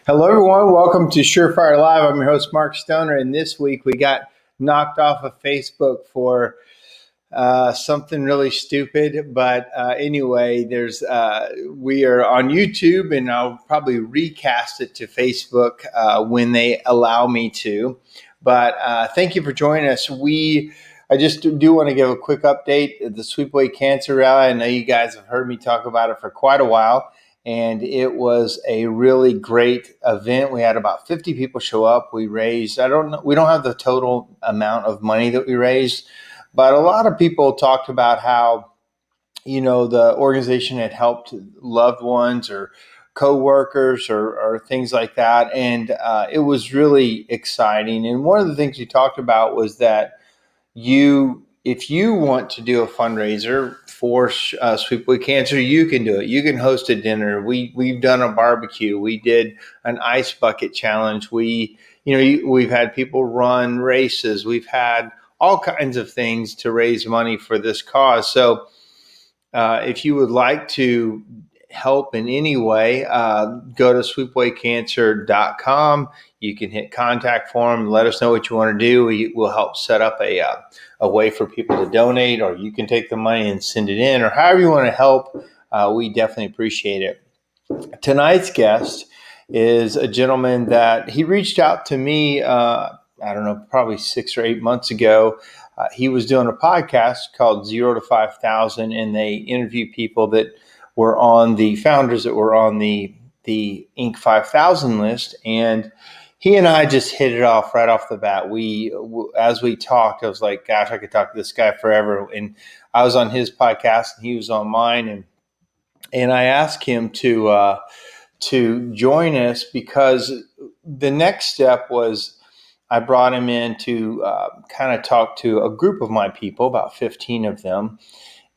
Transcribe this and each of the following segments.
Hello, everyone. Welcome to SureFire Live. I'm your host, Mark Stoner, and this week we got knocked off of Facebook for something really stupid. But anyway, we are on YouTube, and I'll probably recast it to Facebook when they allow me to. But thank you for joining us. I just do want to give a quick update. The Sweepaway Cancer Rally, I know you guys have heard me talk about it for quite a while. And it was a really great event. We had about 50 people show up. We raised, we don't have the total amount of money that we raised, but a lot of people talked about how, the organization had helped loved ones or coworkers or things like that. And it was really exciting. And one of the things we talked about was that if you want to do a fundraiser for Sweepaway Cancer, you can do it. You can host a dinner. We've done a barbecue. We did an ice bucket challenge. We've had people run races. We've had all kinds of things to raise money for this cause. So if you would like to help in any way, go to sweepawaycancer.com. You can hit contact form, let us know what you want to do. We will help set up a way for people to donate, or you can take the money and send it in, or however you want to help. We definitely appreciate it. Tonight's guest is a gentleman that he reached out to me, I don't know, probably 6 or 8 months ago. He was doing a podcast called 0 to 5,000, and they interview people that were on the founders that were on the Inc. 5000 list. And he and I just hit it off right off the bat. As we talked, I was like, gosh, I could talk to this guy forever. And I was on his podcast and he was on mine. And I asked him to join us because the next step was I brought him in to kind of talk to a group of my people, about 15 of them.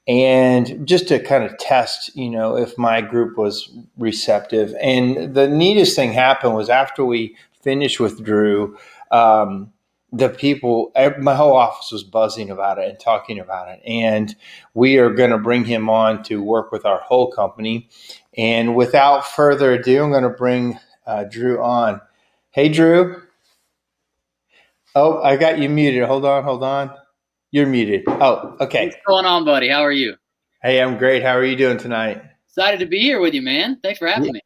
And just to kind of test, if my group was receptive. And the neatest thing happened was after we finished with Drew, the people, my whole office was buzzing about it and talking about it. And we are going to bring him on to work with our whole company. And without further ado, I'm going to bring Drew on. Hey, Drew. Oh, I got you muted. Hold on. You're muted. Oh, okay. What's going on, buddy? How are you? Hey, I'm great. How are you doing tonight? Excited to be here with you, man. Thanks for having me.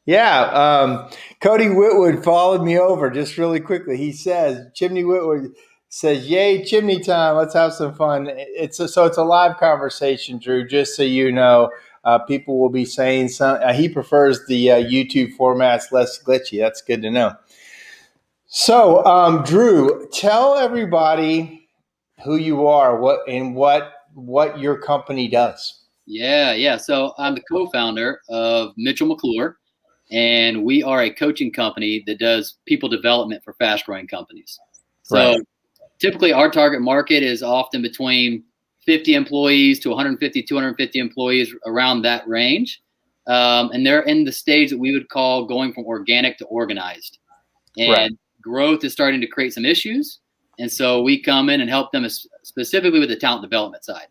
Yeah. Cody Whitwood followed me over just really quickly. He says, Chimney Whitwood says, yay, Chimney time. Let's have some fun. It's a live conversation, Drew, just so you know. People will be saying something. He prefers the YouTube formats, less glitchy. That's good to know. So, Drew, tell everybody who you are, what your company does. Yeah. So I'm the co-founder of McClure, and we are a coaching company that does people development for fast-growing companies. So Typically our target market is often between 50 employees to 150, 250 employees, around that range. And they're in the stage that we would call going from organic to organized. And growth is starting to create some issues. And so we come in and help them specifically with the talent development side.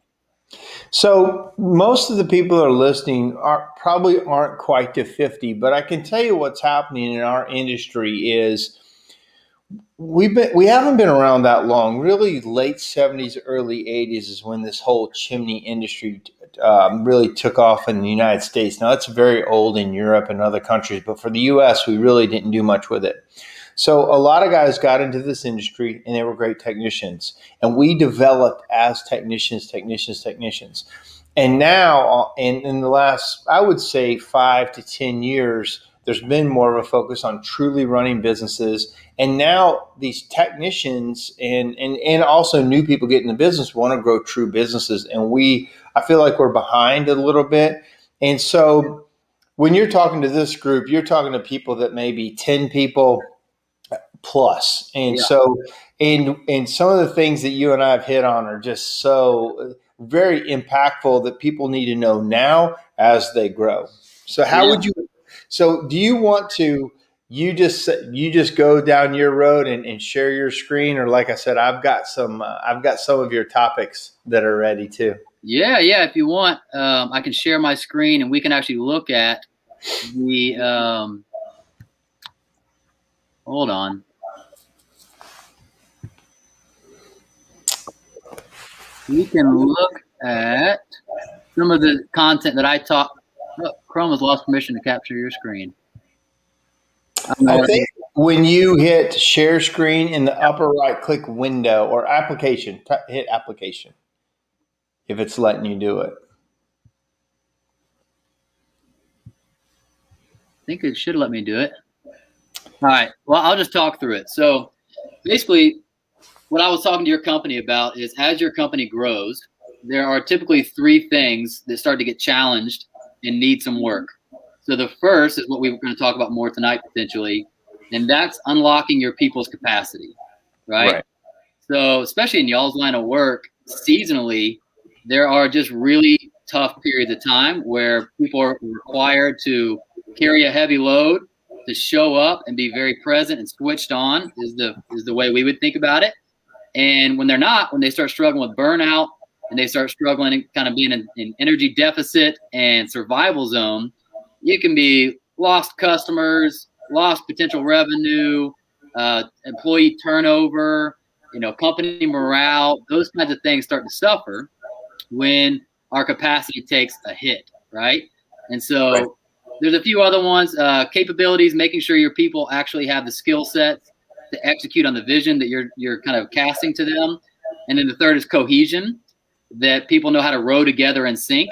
So most of the people that are listening probably aren't quite to 50, but I can tell you what's happening in our industry is we haven't been around that long. Really, late 70s, early 80s is when this whole chimney industry really took off in the United States. Now, it's very old in Europe and other countries, but for the U.S., we really didn't do much with it. So a lot of guys got into this industry and they were great technicians. And we developed as technicians. And now, in the last, I would say 5 to 10 years, there's been more of a focus on truly running businesses. And now these technicians and also new people getting in the business want to grow true businesses. And I feel like we're behind a little bit. And so when you're talking to this group, you're talking to people that may be 10 people plus. And so, and some of the things that you and I have hit on are just so very impactful that people need to know now as they grow. So do you want to, you just go down your road and share your screen? Or like I said, I've got some of your topics that are ready too. Yeah. If you want, I can share my screen and we can actually look at the Hold on. We can look at some of the content that I taught. Oh, Chrome has lost permission to capture your screen. I think when you hit share screen in the upper right, click window or application, hit application if it's letting you do it. I think it should let me do it. All right. Well, I'll just talk through it. So basically, what I was talking to your company about is as your company grows, there are typically 3 things that start to get challenged and need some work. So the first is what we're going to talk about more tonight, potentially, and that's unlocking your people's capacity, right? So especially in y'all's line of work, seasonally, there are just really tough periods of time where people are required to carry a heavy load, to show up and be very present and switched on is the way we would think about it. And when they're not, when they start struggling with burnout and they start struggling and kind of being in energy deficit and survival zone, it can be lost customers, lost potential revenue, employee turnover, company morale. Those kinds of things start to suffer when our capacity takes a hit, right? And so there's a few other ones, capabilities, making sure your people actually have the skill sets to execute on the vision that you're kind of casting to them. And then the third is cohesion, that people know how to row together in sync,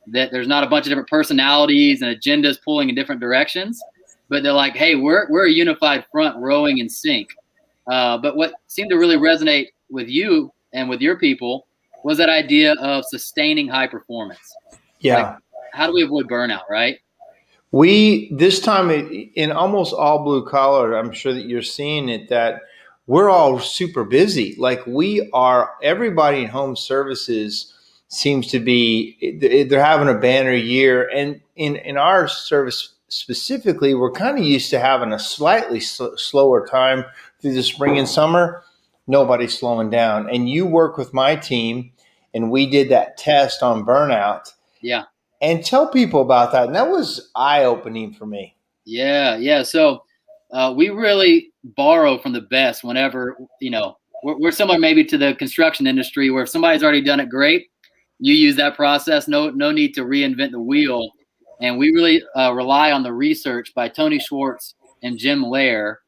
that there's not a bunch of different personalities and agendas pulling in different directions, but they're like, hey, we're a unified front rowing in sync. But what seemed to really resonate with you and with your people was that idea of sustaining high performance. Yeah. Like, how do we avoid burnout, right? This time in almost all blue collar, I'm sure that you're seeing it, that we're all super busy. Like everybody in home services seems to be, they're having a banner year. And in our service specifically, we're kind of used to having a slightly slower time through the spring and summer. Nobody's slowing down. And you work with my team, and we did that test on burnout. Yeah. And tell people about that. And that was eye-opening for me. Yeah. So we really borrow from the best whenever, we're similar maybe to the construction industry where if somebody's already done it great, you use that process. No need to reinvent the wheel. And we really rely on the research by Tony Schwartz and Jim Lair,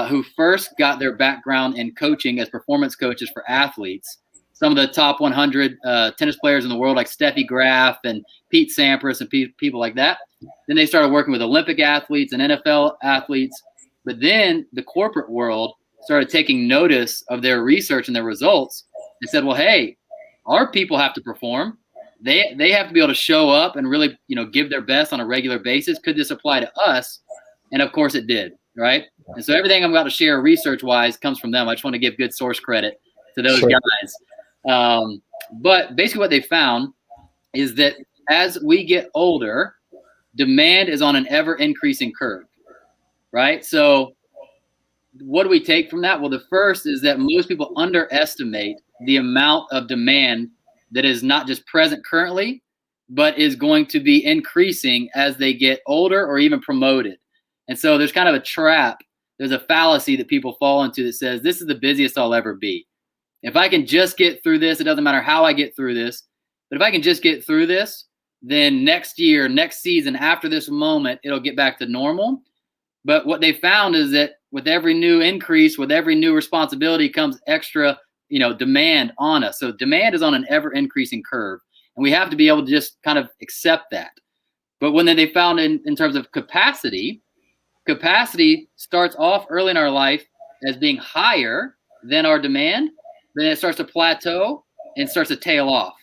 who first got their background in coaching as performance coaches for athletes. Some of the top 100 tennis players in the world, like Steffi Graf and Pete Sampras and people like that. Then they started working with Olympic athletes and NFL athletes. But then the corporate world started taking notice of their research and their results and said, well, hey, our people have to perform. They have to be able to show up and really, give their best on a regular basis. Could this apply to us? And of course it did, right? And so everything I'm about to share research-wise comes from them. I just want to give good source credit to those guys. But basically what they found is that as we get older, demand is on an ever increasing curve, right? So what do we take from that? Well, the first is that most people underestimate the amount of demand that is not just present currently, but is going to be increasing as they get older or even promoted. And so there's kind of a trap. There's a fallacy that people fall into that says, this is the busiest I'll ever be. If I can just get through this, it doesn't matter how I get through this, but if I can just get through this, then next year, next season, after this moment, it'll get back to normal. But what they found is that with every new increase, with every new responsibility comes extra, demand on us. So demand is on an ever increasing curve, and we have to be able to just kind of accept that. But when they found in terms of capacity starts off early in our life as being higher than our demand. Then it starts to plateau and starts to tail off.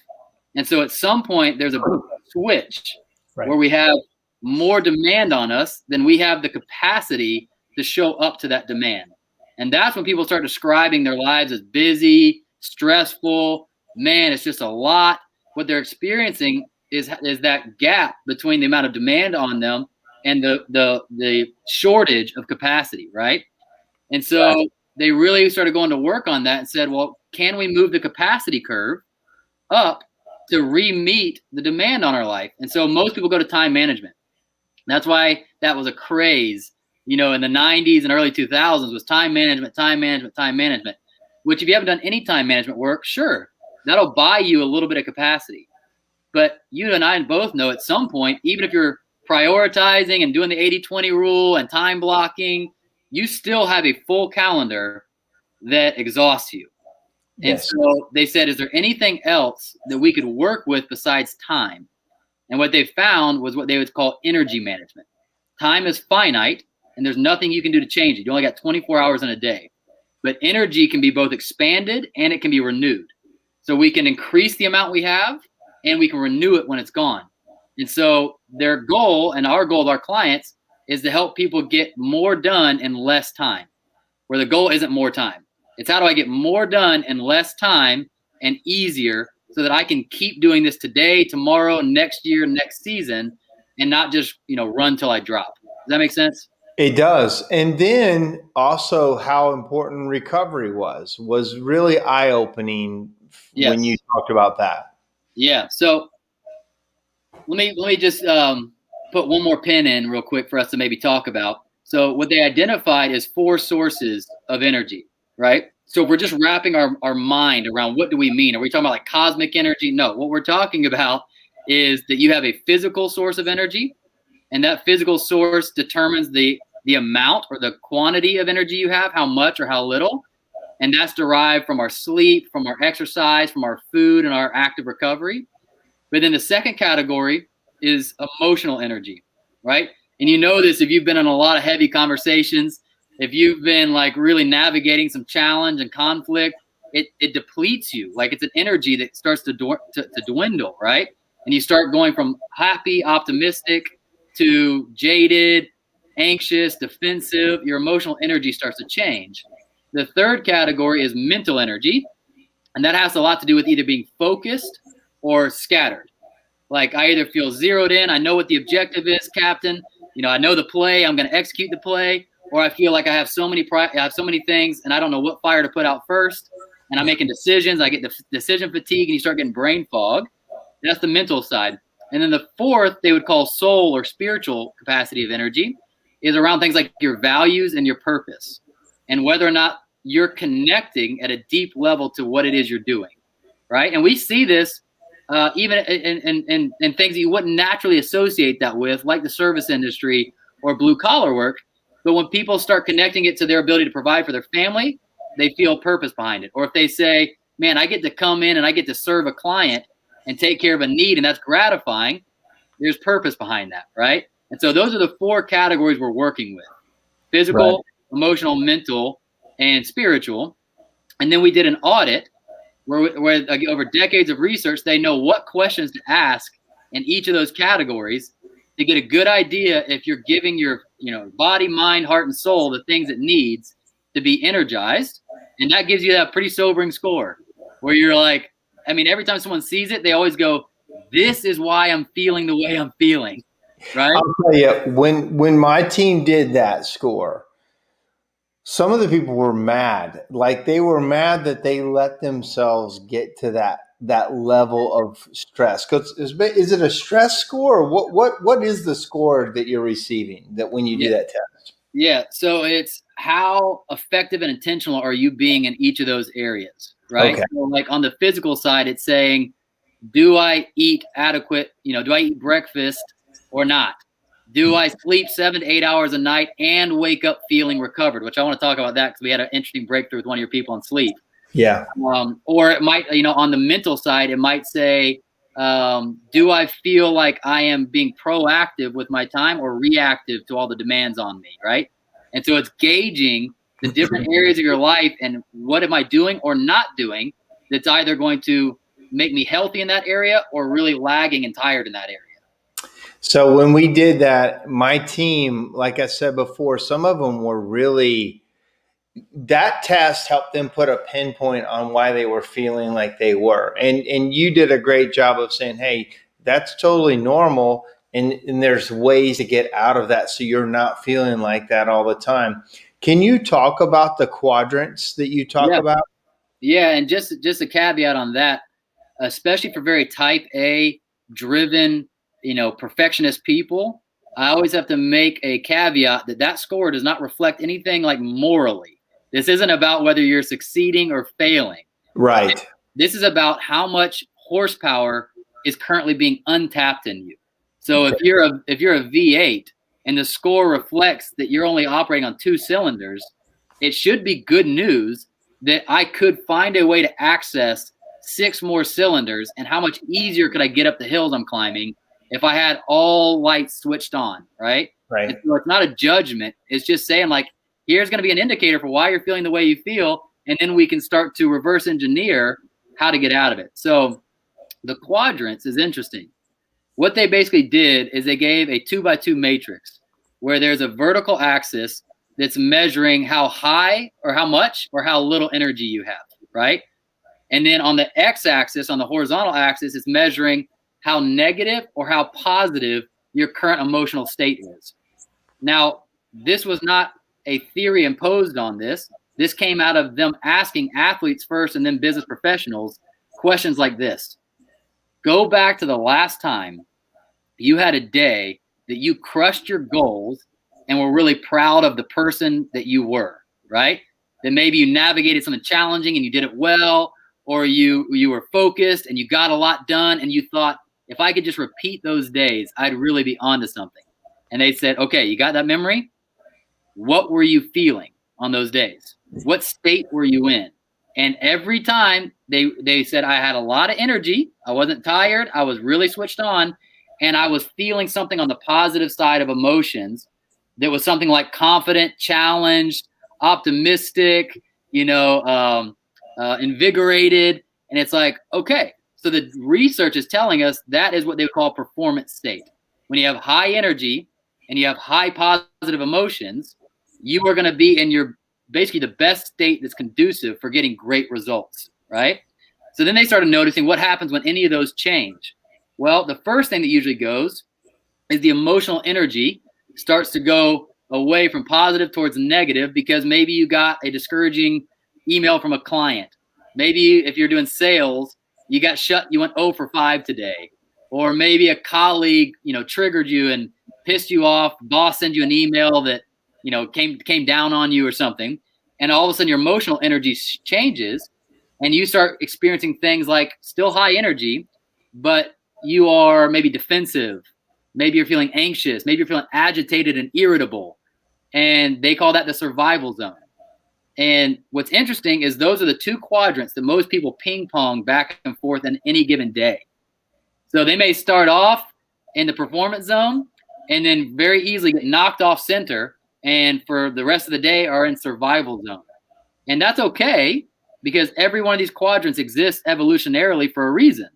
And so at some point, there's a switch where we have more demand on us than we have the capacity to show up to that demand. And that's when people start describing their lives as busy, stressful. Man, it's just a lot. What they're experiencing is that gap between the amount of demand on them and the shortage of capacity, right? And so they really started going to work on that and said, well, can we move the capacity curve up to re-meet the demand on our life? And so most people go to time management. That's why that was a craze in the 90s and early 2000s was time management, time management, time management, which if you haven't done any time management work, sure, that'll buy you a little bit of capacity. But you and I both know at some point, even if you're prioritizing and doing the 80-20 rule and time blocking, you still have a full calendar that exhausts you. Yes. And so they said, is there anything else that we could work with besides time? And what they found was what they would call energy management. Time is finite, and there's nothing you can do to change it. You only got 24 hours in a day. But energy can be both expanded and it can be renewed. So we can increase the amount we have, and we can renew it when it's gone. And so their goal and our goal of our clients is to help people get more done in less time, where the goal isn't more time. It's how do I get more done in less time and easier so that I can keep doing this today, tomorrow, next year, next season, and not just, run till I drop. Does that make sense? It does. And then also how important recovery was really eye-opening when you talked about that. Yeah. So let me just put one more pin in real quick for us to maybe talk about. So what they identified is 4 sources of energy, right? So if we're just wrapping our mind around what do we mean? Are we talking about like cosmic energy? No, what we're talking about is that you have a physical source of energy, and that physical source determines the amount or the quantity of energy you have, how much or how little. And that's derived from our sleep, from our exercise, from our food, and our active recovery. But then the second category is emotional energy, right? And you know this if you've been in a lot of heavy conversations, if you've been like really navigating some challenge and conflict, it depletes you. Like it's an energy that starts to dwindle, right? And you start going from happy, optimistic to jaded, anxious, defensive. Your emotional energy starts to change. The third category is mental energy, and that has a lot to do with either being focused or scattered. Like I either feel zeroed in, I know what the objective is, Captain. I know the play, I'm going to execute the play, or I feel like I have so many things, and I don't know what fire to put out first, and I'm making decisions. I get the decision fatigue, and you start getting brain fog. That's the mental side. And then the fourth, they would call soul or spiritual capacity of energy, is around things like your values and your purpose, and whether or not you're connecting at a deep level to what it is you're doing, right? And we see this even in things that you wouldn't naturally associate that with, like the service industry or blue collar work. But when people start connecting it to their ability to provide for their family, they feel purpose behind it. Or if they say, man, I get to come in and I get to serve a client and take care of a need, and that's gratifying, there's purpose behind that, right? And so those are the 4 categories we're working with: physical, right, emotional, mental, and spiritual. And then we did an audit where over decades of research, they know what questions to ask in each of those categories to get a good idea if you're giving your body, mind, heart, and soul the things it needs to be energized. And that gives you that pretty sobering score where you're like, every time someone sees it, they always go, this is why I'm feeling the way I'm feeling, right? I'll tell you, when my team did that score, some of the people were mad. Like they were mad that they let themselves get to that level of stress. Because is it a stress score? Or what is the score that you're receiving that when you do that test? Yeah. So it's how effective and intentional are you being in each of those areas, right? Okay. So like on the physical side, it's saying, do I eat adequate? Do I eat breakfast or not? Do I sleep 7 to 8 hours a night and wake up feeling recovered? Which I want to talk about that because we had an interesting breakthrough with one of your people on sleep. Yeah. Or it might, on the mental side, it might say, do I feel like I am being proactive with my time or reactive to all the demands on me, right? And so it's gauging the different areas of your life and what am I doing or not doing that's either going to make me healthy in that area or really lagging and tired in that area. So when we did that, my team, like I said before, some of them were really, that test helped them put a pinpoint on why they were feeling like they were. And you did a great job of saying, hey, that's totally normal. And there's ways to get out of that so you're not feeling like that all the time. Can you talk about the quadrants that you talk about? Yeah, and just a caveat on that, especially for very type A driven, perfectionist people, I always have to make a caveat that score does not reflect anything like morally. This isn't about whether you're succeeding or failing. Right. This is about how much horsepower is currently being untapped in you. So if you're a V8 and the score reflects that you're only operating on 2 cylinders, it should be good news that I could find a way to access 6 more cylinders, and how much easier could I get up the hills I'm climbing if I had all lights switched on, right? Right. And so it's not a judgment. It's just saying, like, here's going to be an indicator for why you're feeling the way you feel, and then we can start to reverse engineer how to get out of it. So the quadrants is interesting. What they basically did is they gave a 2x2 matrix where there's a vertical axis that's measuring how high or how much or how little energy you have, right? And then on the x-axis, on the horizontal axis, it's measuring how negative or how positive your current emotional state is. Now, this was not a theory imposed on this. This came out of them asking athletes first and then business professionals questions like this. Go back to the last time you had a day that you crushed your goals and were really proud of the person that you were, right? That maybe you navigated something challenging and you did it well, or you were focused and you got a lot done and you thought, if I could just repeat those days, I'd really be onto something. And they said, okay, you got that memory? What were you feeling on those days? What state were you in? And every time they said, I had a lot of energy. I wasn't tired. I was really switched on. And I was feeling something on the positive side of emotions that was something like confident, challenged, optimistic, invigorated. And it's like, okay, so the research is telling us that is what they would call performance state. When you have high energy and you have high positive emotions, you are going to be in your basically the best state that's conducive for getting great results, right? So then they started noticing what happens when any of those change. Well, the first thing that usually goes is the emotional energy starts to go away from positive towards negative because maybe you got a discouraging email from a client. Maybe if you're doing sales, you went 0 for 5 today. Or maybe a colleague, triggered you and pissed you off. Boss sends you an email that, came down on you or something. And all of a sudden your emotional energy changes and you start experiencing things like still high energy, but you are maybe defensive. Maybe you're feeling anxious. Maybe you're feeling agitated and irritable. And they call that the survival zone. And what's interesting is those are the 2 quadrants that most people ping pong back and forth in any given day. So they may start off in the performance zone and then very easily get knocked off center and for the rest of the day are in survival zone. And that's okay because every one of these quadrants exists evolutionarily for a reason,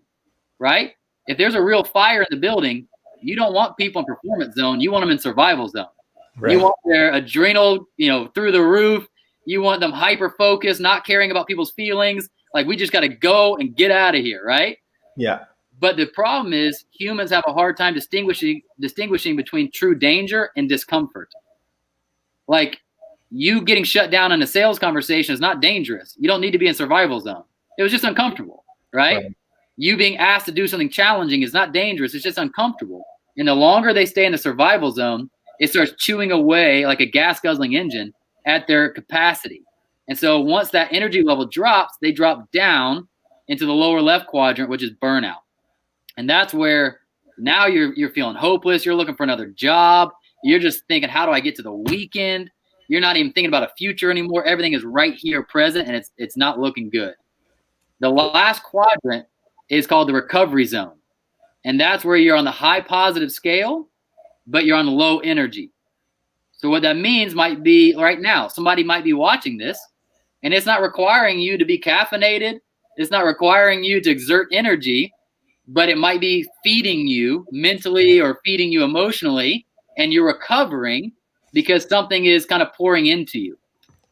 right? If there's a real fire in the building, you don't want people in performance zone. You want them in survival zone. Right. You want their adrenal, through the roof. You want them hyper-focused, not caring about people's feelings. Like, we just got to go and get out of here, right? Yeah. But the problem is humans have a hard time distinguishing between true danger and discomfort. Like, you getting shut down in a sales conversation is not dangerous. You don't need to be in survival zone. It was just uncomfortable, right? You being asked to do something challenging is not dangerous. It's just uncomfortable. And the longer they stay in the survival zone, it starts chewing away like a gas-guzzling engine at their capacity. And so once that energy level drops, they drop down into the lower left quadrant, which is burnout. And that's where now you're feeling hopeless. You're looking for another job. You're just thinking, how do I get to the weekend? You're not even thinking about a future anymore. Everything is right here present, and it's not looking good. The last quadrant is called the recovery zone. And that's where you're on the high positive scale, but you're on low energy. So what that means might be right now, somebody might be watching this, and it's not requiring you to be caffeinated. It's not requiring you to exert energy, but it might be feeding you mentally or feeding you emotionally, and you're recovering because something is kind of pouring into you.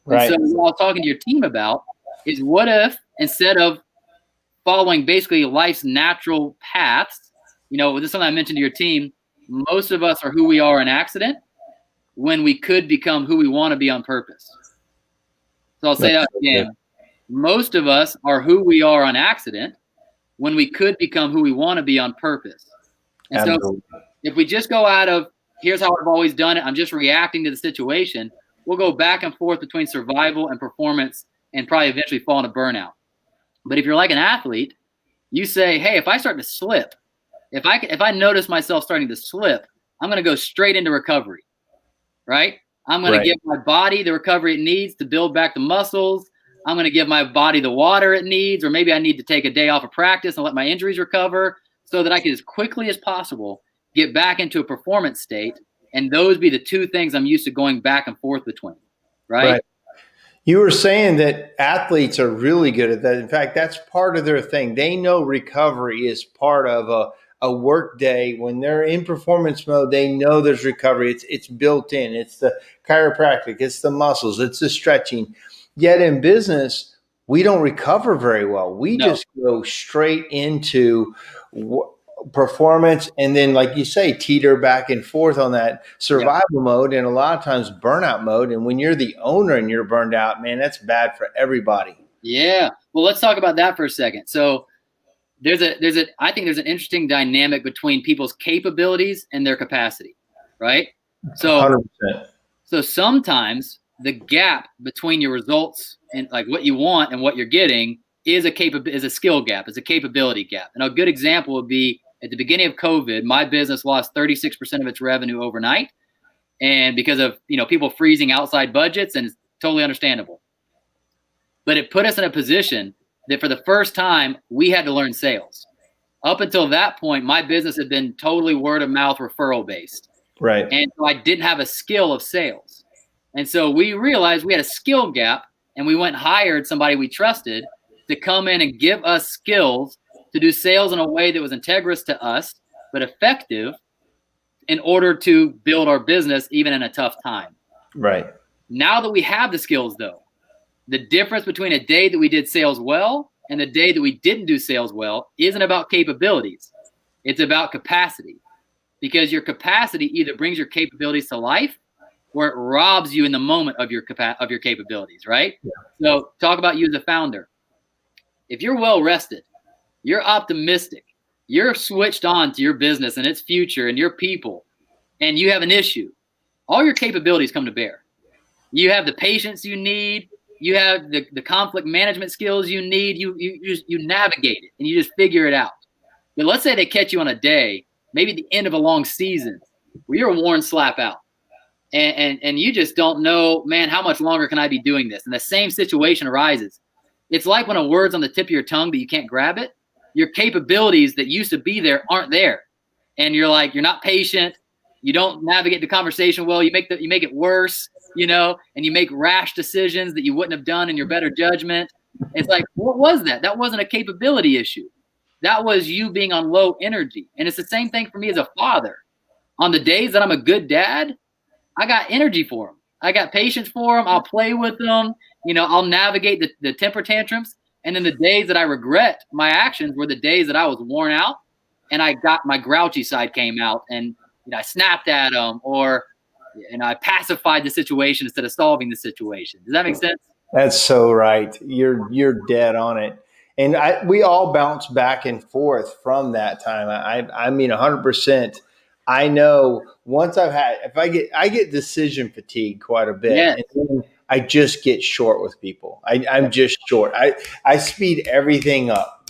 Right. And so what I was talking to your team about is what if instead of following basically life's natural paths, this is something I mentioned to your team, most of us are who we are in accident when we could become who we want to be on purpose. So I'll say that again. Most of us are who we are on accident when we could become who we want to be on purpose. And so if we just go out of here's how I've always done it. I'm just reacting to the situation. We'll go back and forth between survival and performance and probably eventually fall into burnout. But if you're like an athlete, you say, hey, if I start to slip, if I notice myself starting to slip, I'm going to go straight into recovery, right? I'm going to give my body the recovery it needs to build back the muscles. I'm going to give my body the water it needs, or maybe I need to take a day off of practice and let my injuries recover so that I can, as quickly as possible, get back into a performance state. And those be the two things I'm used to going back and forth between, right? You were saying that athletes are really good at that. In fact, that's part of their thing. They know recovery is part of a work day. When they're in performance mode, they know there's recovery. It's built in. It's the chiropractic. It's the muscles. It's the stretching. Yet in business, we don't recover very well. We just go straight into performance, and then, like you say, teeter back and forth on that survival mode, and a lot of times burnout mode. And when you're the owner and you're burned out, man, that's bad for everybody. Yeah. Well, let's talk about that for a second. So I think there's an interesting dynamic between people's capabilities and their capacity, right? So 100%. So sometimes the gap between your results and like what you want and what you're getting is a skill gap, is a capability gap. And a good example would be at the beginning of COVID, my business lost 36% of its revenue overnight, and because of people freezing outside budgets, and it's totally understandable. But it put us in a position that for the first time we had to learn sales. Up until that point, my business had been totally word of mouth referral based. Right. And so I didn't have a skill of sales. And so we realized we had a skill gap, and we went and hired somebody we trusted to come in and give us skills to do sales in a way that was integrous to us, but effective in order to build our business even in a tough time. Right. Now that we have the skills, though, the difference between a day that we did sales well and the day that we didn't do sales well isn't about capabilities. It's about capacity, because your capacity either brings your capabilities to life or it robs you in the moment of your capabilities, right? Yeah. So talk about you as a founder. If you're well rested, you're optimistic, you're switched on to your business and its future and your people, and you have an issue, all your capabilities come to bear. You have the patience you need. You have the conflict management skills you need. You navigate it and you just figure it out. But let's say they catch you on a day, maybe at the end of a long season, where you're worn slap out, and you just don't know, man, how much longer can I be doing this? And the same situation arises. It's like when a word's on the tip of your tongue, but you can't grab it. Your capabilities that used to be there aren't there. And you're not patient. You don't navigate the conversation well. You make it worse, and you make rash decisions that you wouldn't have done in your better judgment. It's like, what was that? That wasn't a capability issue. That was you being on low energy. And it's the same thing for me as a father. On the days that I'm a good dad, I got energy for them. I got patience for them. I'll play with them. I'll navigate the temper tantrums. And then the days that I regret my actions were the days that I was worn out and I got my grouchy side came out, and I snapped at them, and I pacified the situation instead of solving the situation. Does that make sense? That's so right. You're dead on it. And we all bounce back and forth from that time. I mean, 100%. I know once I get decision fatigue quite a bit. Yes. And then I just get short with people. I'm just short. I speed everything up.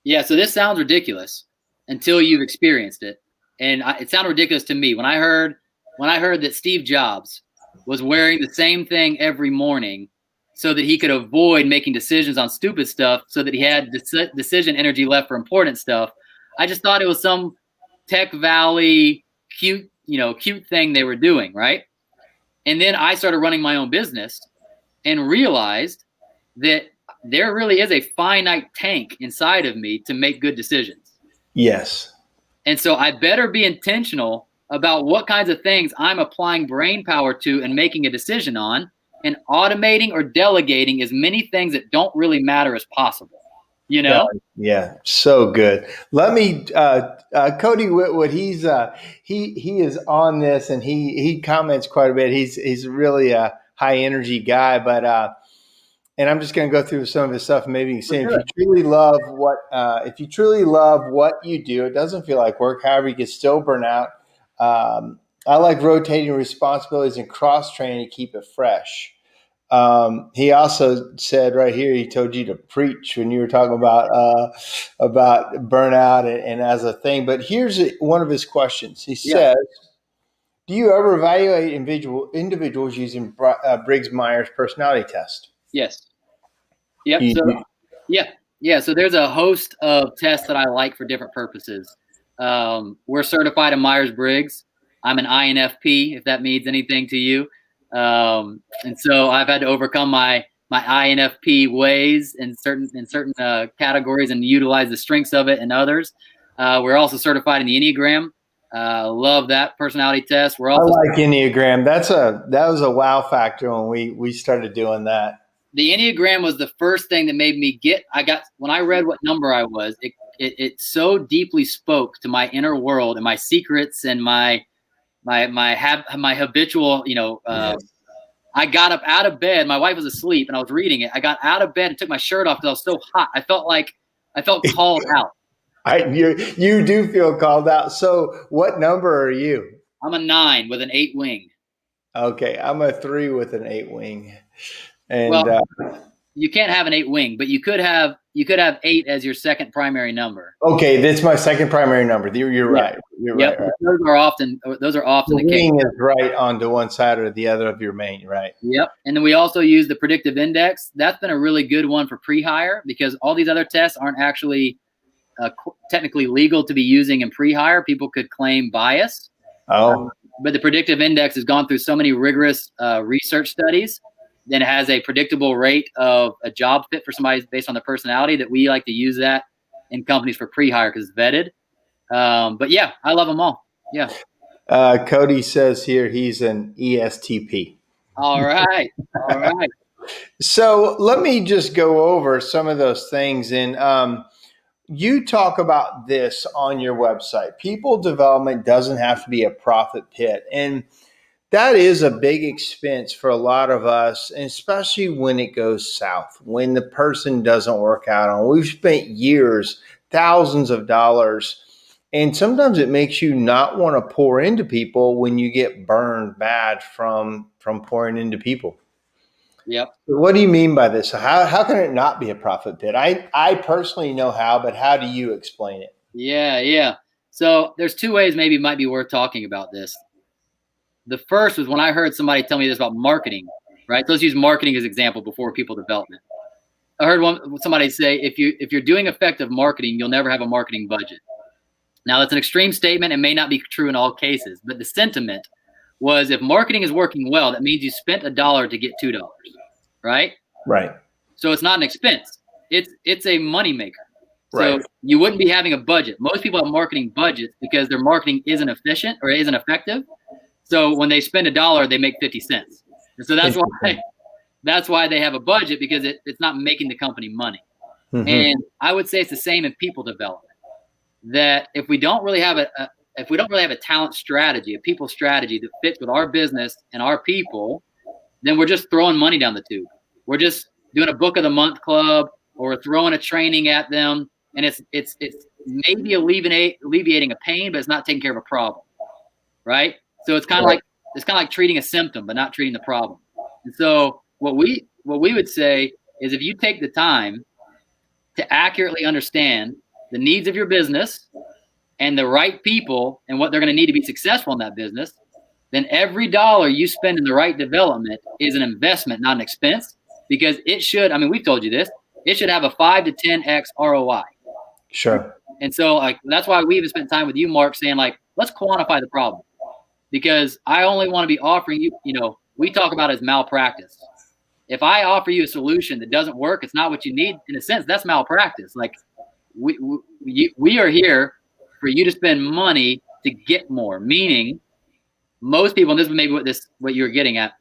Yeah. So this sounds ridiculous until you've experienced it. And it sounded ridiculous to me when I heard that Steve Jobs was wearing the same thing every morning so that he could avoid making decisions on stupid stuff, so that he had decision energy left for important stuff. I just thought it was some Tech Valley cute thing they were doing, right? And then I started running my own business and realized that there really is a finite tank inside of me to make good decisions. Yes. And so I better be intentional about what kinds of things I'm applying brain power to and making a decision on, and automating or delegating as many things that don't really matter as possible. Yeah, so good. Let me, Cody Whitwood. He is on this, and he comments quite a bit. He's really a high energy guy, but and I'm just going to go through some of his stuff. And maybe you can say, if you truly love what you do, it doesn't feel like work. However, you can still burn out. I like rotating responsibilities and cross training to keep it fresh. He also said right here, he told you to preach when you were talking about burnout and as a thing. But here's one of his questions. He says, do you ever evaluate individuals using Briggs-Myers personality test? Yes. Yep. So, yeah. So there's a host of tests that I like for different purposes. We're certified in Myers-Briggs. I'm an INFP, if that means anything to you. And so I've had to overcome my INFP ways in certain categories and utilize the strengths of it in others. We're also certified in the Enneagram. Love that personality test. We're also I like Enneagram. That was a wow factor when we started doing that. The Enneagram was the first thing that made me when I read what number I was, it so deeply spoke to my inner world and my secrets and my habitual, yes. I got up out of bed. My wife was asleep and I was reading it. I got out of bed and took my shirt off because I was so hot. I felt called out. You do feel called out. So what number are you? I'm a 9 with an 8 wing. Okay. I'm a 3 with an 8 wing. And you can't have an 8 wing, but you could have 8 as your second primary number. Okay, that's my second primary number. You're right. You're right. Those are often the wing is right onto one side or the other of your main, right? Yep. And then we also use the predictive index. That's been a really good one for pre-hire because all these other tests aren't actually technically legal to be using in pre-hire. People could claim bias. Oh. But the predictive index has gone through so many rigorous research studies. Then it has a predictable rate of a job fit for somebody based on their personality that we like to use that in companies for pre-hire because it's vetted. But yeah, I love them all. Yeah. Cody says here he's an ESTP. All right. So let me just go over some of those things. And you talk about this on your website. People development doesn't have to be a profit pit. And that is a big expense for a lot of us, and especially when it goes south, when the person doesn't work out on. We've spent years, thousands of dollars, and sometimes it makes you not want to pour into people when you get burned bad from pouring into people. Yep. What do you mean by this? How can it not be a profit pit? I personally know how, but how do you explain it? Yeah. So there's 2 ways maybe it might be worth talking about this. The first was when I heard somebody tell me this about marketing, right? So let's use marketing as an example before people development. I heard somebody say, if you're doing effective marketing, you'll never have a marketing budget. Now that's an extreme statement and may not be true in all cases, but the sentiment was if marketing is working well, that means you spent $1 to get $2, right? Right. So it's not an expense. It's a moneymaker. Right. So you wouldn't be having a budget. Most people have marketing budgets because their marketing isn't efficient or isn't effective. So when they spend $1, they make 50 cents. And so that's why they have a budget because it's not making the company money. Mm-hmm. And I would say it's the same in people development. That if we don't really have a talent strategy, a people strategy that fits with our business and our people, then we're just throwing money down the tube. We're just doing a book of the month club or throwing a training at them, and it's maybe alleviating a pain, but it's not taking care of a problem, right? So it's kind of like treating a symptom, but not treating the problem. And so what we would say is if you take the time to accurately understand the needs of your business and the right people and what they're going to need to be successful in that business, then every dollar you spend in the right development is an investment, not an expense, because it should, we've told you this, it should have a 5 to 10x ROI. Sure. And so that's why we even spent time with you, Mark, saying let's quantify the problem. Because I only want to be offering you, we talk about it as malpractice. If I offer you a solution that doesn't work, it's not what you need. In a sense, that's malpractice. We are here for you to spend money to get more. Meaning, most people, and this is maybe what you're getting at,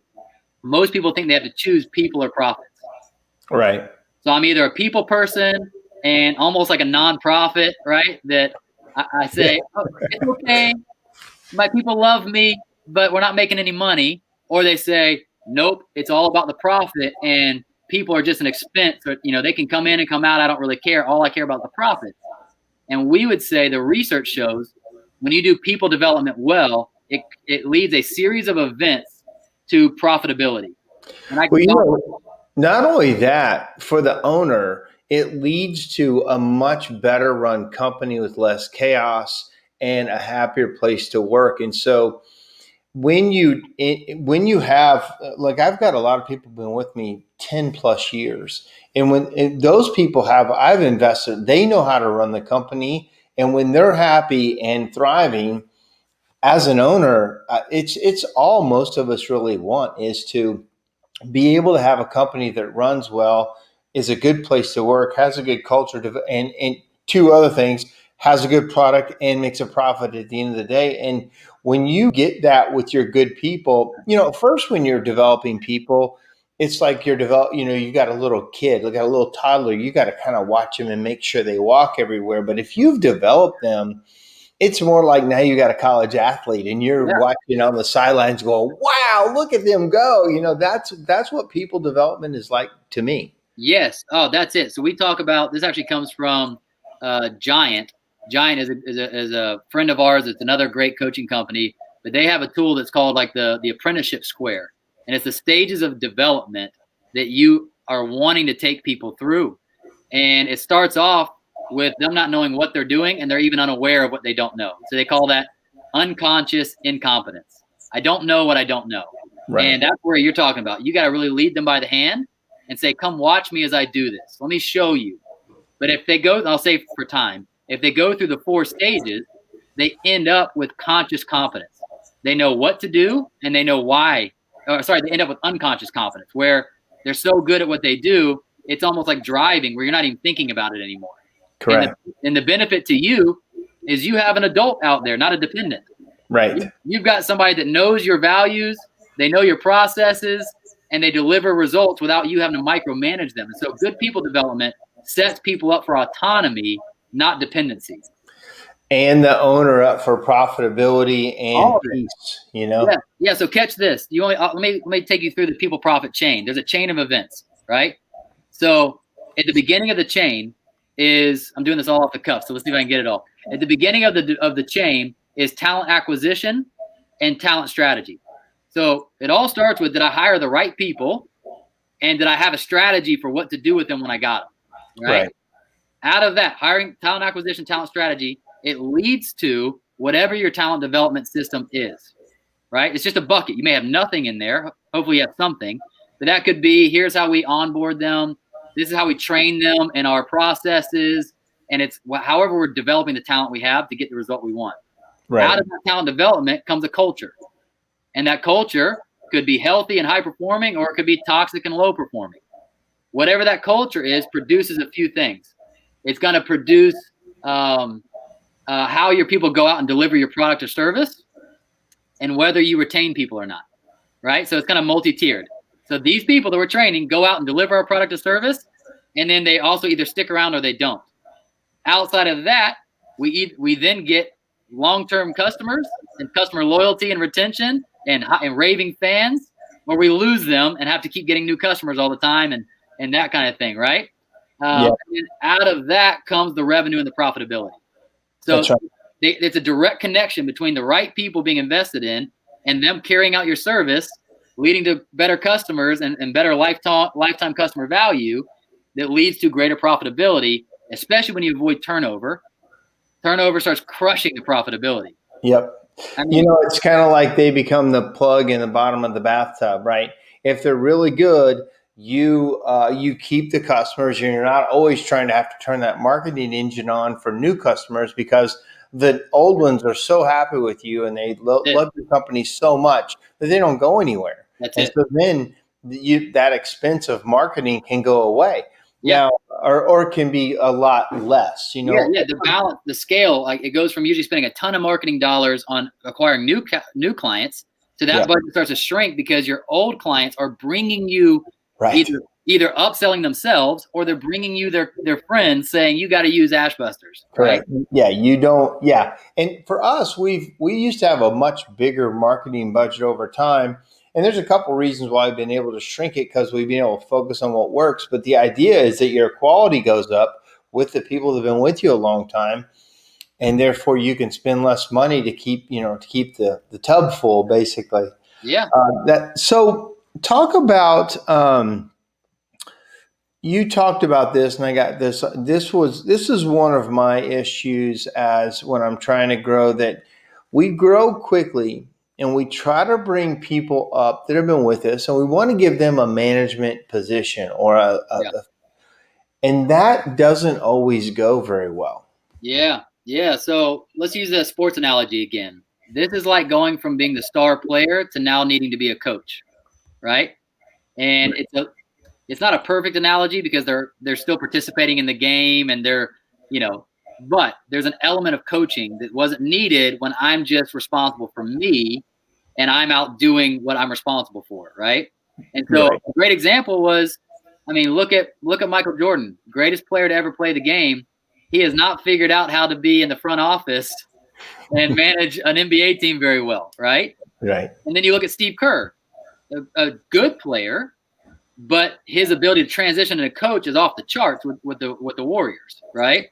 most people think they have to choose people or profits. Right. So I'm either a people person and almost like a nonprofit, right? That I say, it's okay. My people love me, but we're not making any money. Or they say, nope, it's all about the profit and people are just an expense. Or, they can come in and come out. I don't really care. All I care about is the profits. And we would say the research shows when you do people development well, it leads a series of events to profitability. And not only that, for the owner, it leads to a much better run company with less chaos and a happier place to work. And so when you have, like, I've got a lot of people been with me 10 plus years, and when those people I've invested, they know how to run the company, and when they're happy and thriving as an owner, it's all most of us really want, is to be able to have a company that runs well, is a good place to work, has a good culture, and two other things, has a good product and makes a profit at the end of the day. And when you get that with your good people, first, when you're developing people, it's like you've got a little kid, like a little toddler, you got to kind of watch them and make sure they walk everywhere. But if you've developed them, it's more like now you got a college athlete and you're watching on the sidelines going, wow, look at them go. That's what people development is like to me. Yes. Oh, that's it. So we talk about, this actually comes from Giant. Giant is a friend of ours. It's another great coaching company, but they have a tool that's called like the apprenticeship square. And it's the stages of development that you are wanting to take people through. And it starts off with them not knowing what they're doing, and they're even unaware of what they don't know. So they call that unconscious incompetence. I don't know what I don't know. Right. And that's where you're talking about. You got to really lead them by the hand and say, come watch me as I do this. Let me show you. But if they go, I'll say for time, if they go through the 4 stages, they end up with conscious competence. They know what to do, and they know why. They end up with unconscious competence, where they're so good at what they do, it's almost like driving, where you're not even thinking about it anymore. Correct. And the benefit to you is you have an adult out there, not a dependent. Right. You've got somebody that knows your values, they know your processes, and they deliver results without you having to micromanage them. And so good people development sets people up for autonomy, not dependency. And the owner up for profitability and peace, Yeah. So catch this. Let me take you through the people profit chain. There's a chain of events, right? So at the beginning of the chain is, I'm doing this all off the cuff, so let's see if I can get it all. At the beginning of the chain is talent acquisition and talent strategy. So it all starts with, did I hire the right people, and did I have a strategy for what to do with them when I got them? Right. Out of that, hiring, talent acquisition, talent strategy, it leads to whatever your talent development system is. Right. It's just a bucket. You may have nothing in there. Hopefully you have something, but that could be, here's how we onboard them. This is how we train them in our processes. And it's however we're developing the talent we have to get the result we want. Right. Out of that talent development comes a culture. And that culture could be healthy and high performing, or it could be toxic and low performing. Whatever that culture is produces a few things. It's going to produce how your people go out and deliver your product or service, and whether you retain people or not. Right. So it's kind of multi-tiered. So these people that we're training go out and deliver our product or service, and then they also either stick around or they don't. Outside of that, we then get long-term customers and customer loyalty and retention and raving fans, where we lose them and have to keep getting new customers all the time and that kind of thing, right? And out of that comes the revenue and the profitability. So right. It's a direct connection between the right people being invested in and them carrying out your service, leading to better customers and better lifetime customer value that leads to greater profitability, especially when you avoid turnover. Turnover starts crushing the profitability. Yep. I mean, it's kind of like they become the plug in the bottom of the bathtub, right? If they're really good, you keep the customers, and you're not always trying to have to turn that marketing engine on for new customers, because the old ones are so happy with you and they love your company so much that they don't go anywhere. So then that expense of marketing can go away. Yeah. Now, or can be a lot less, Yeah, the balance, the scale, like it goes from usually spending a ton of marketing dollars on acquiring new clients to that budget starts to shrink because your old clients are bringing you either upselling themselves, or they're bringing you their friends saying, you got to use Ashbusters. Correct. Right? Yeah, you don't. Yeah. And for us, we used to have a much bigger marketing budget over time. And there's a couple reasons why I've been able to shrink it, because we've been able to focus on what works. But the idea is that your quality goes up with the people that have been with you a long time. and therefore you can spend less money to keep the tub full, basically. Yeah. So talk about, you talked about this, and I got this. This is one of my issues as when I'm trying to grow, that we grow quickly and we try to bring people up that have been with us, and we want to give them a management position or and that doesn't always go very well. Yeah. Yeah. So let's use a sports analogy again. This is like going from being the star player to now needing to be a coach, right? And it's not a perfect analogy because they're still participating in the game and but there's an element of coaching that wasn't needed when I'm just responsible for me and I'm out doing what I'm responsible for, right? And so a great example was, look at Michael Jordan, greatest player to ever play the game. He has not figured out how to be in the front office and manage an NBA team very well, right? Right. And then you look at Steve Kerr, a good player, but his ability to transition to a coach is off the charts with the Warriors, right?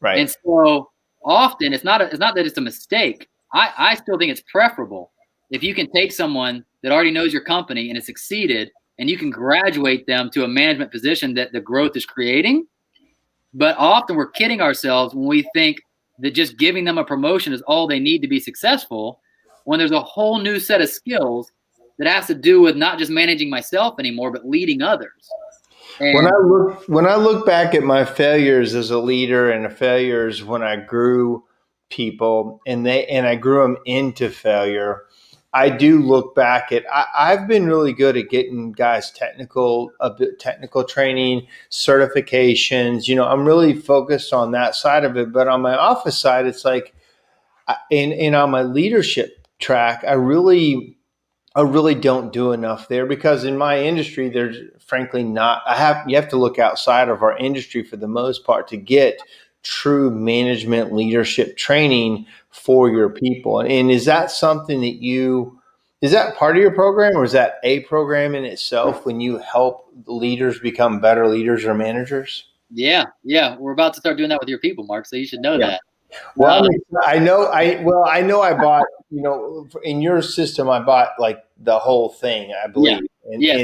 Right. And so often it's not that it's a mistake. I still think it's preferable if you can take someone that already knows your company and has succeeded, and you can graduate them to a management position that the growth is creating. But often we're kidding ourselves when we think that just giving them a promotion is all they need to be successful, when there's a whole new set of skills that has to do with not just managing myself anymore, but leading others. And when I look back at my failures as a leader and the failures when I grew people and I grew them into failure, I do look back at, I've been really good at getting guys technical training, certifications. I'm really focused on that side of it. But on my office side, it's like, and on my leadership track, I really don't do enough there, because in my industry, there's frankly not, you have to look outside of our industry for the most part to get true management leadership training for your people. And is that something that is that part of your program, or is that a program in itself when you help leaders become better leaders or managers? Yeah. We're about to start doing that with your people, Mark. So you should know that. Well, I know I bought, in your system, I bought like the whole thing, I believe.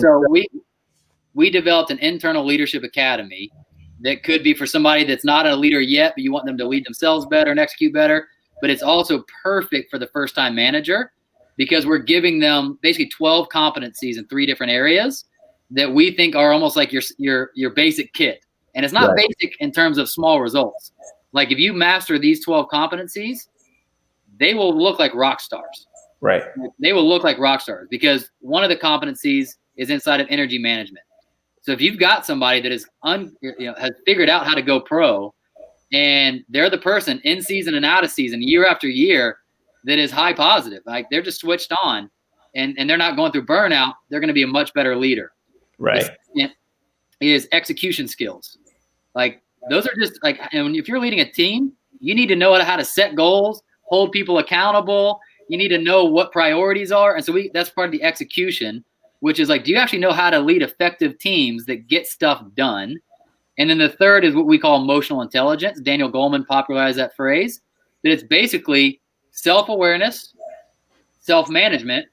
So we developed an internal leadership academy that could be for somebody that's not a leader yet, but you want them to lead themselves better and execute better. But it's also perfect for the first-time manager, because we're giving them basically 12 competencies in 3 different areas that we think are almost like your basic kit. And it's not basic in terms of small results. Like if you master these 12 competencies, they will look like rock stars. Right. They will look like rock stars, because one of the competencies is inside of energy management. So if you've got somebody that is has figured out how to go pro, and they're the person in season and out of season, year after year, that is high positive, like they're just switched on, and they're not going through burnout, they're going to be a much better leader. Right. Is execution skills. Like those are just like, and if you're leading a team, you need to know how to set goals, hold people accountable. You need to know what priorities are. And so that's part of the execution, which is like, do you actually know how to lead effective teams that get stuff done? And then the third is what we call emotional intelligence. Daniel Goleman popularized that phrase. That it's basically self-awareness, self-management,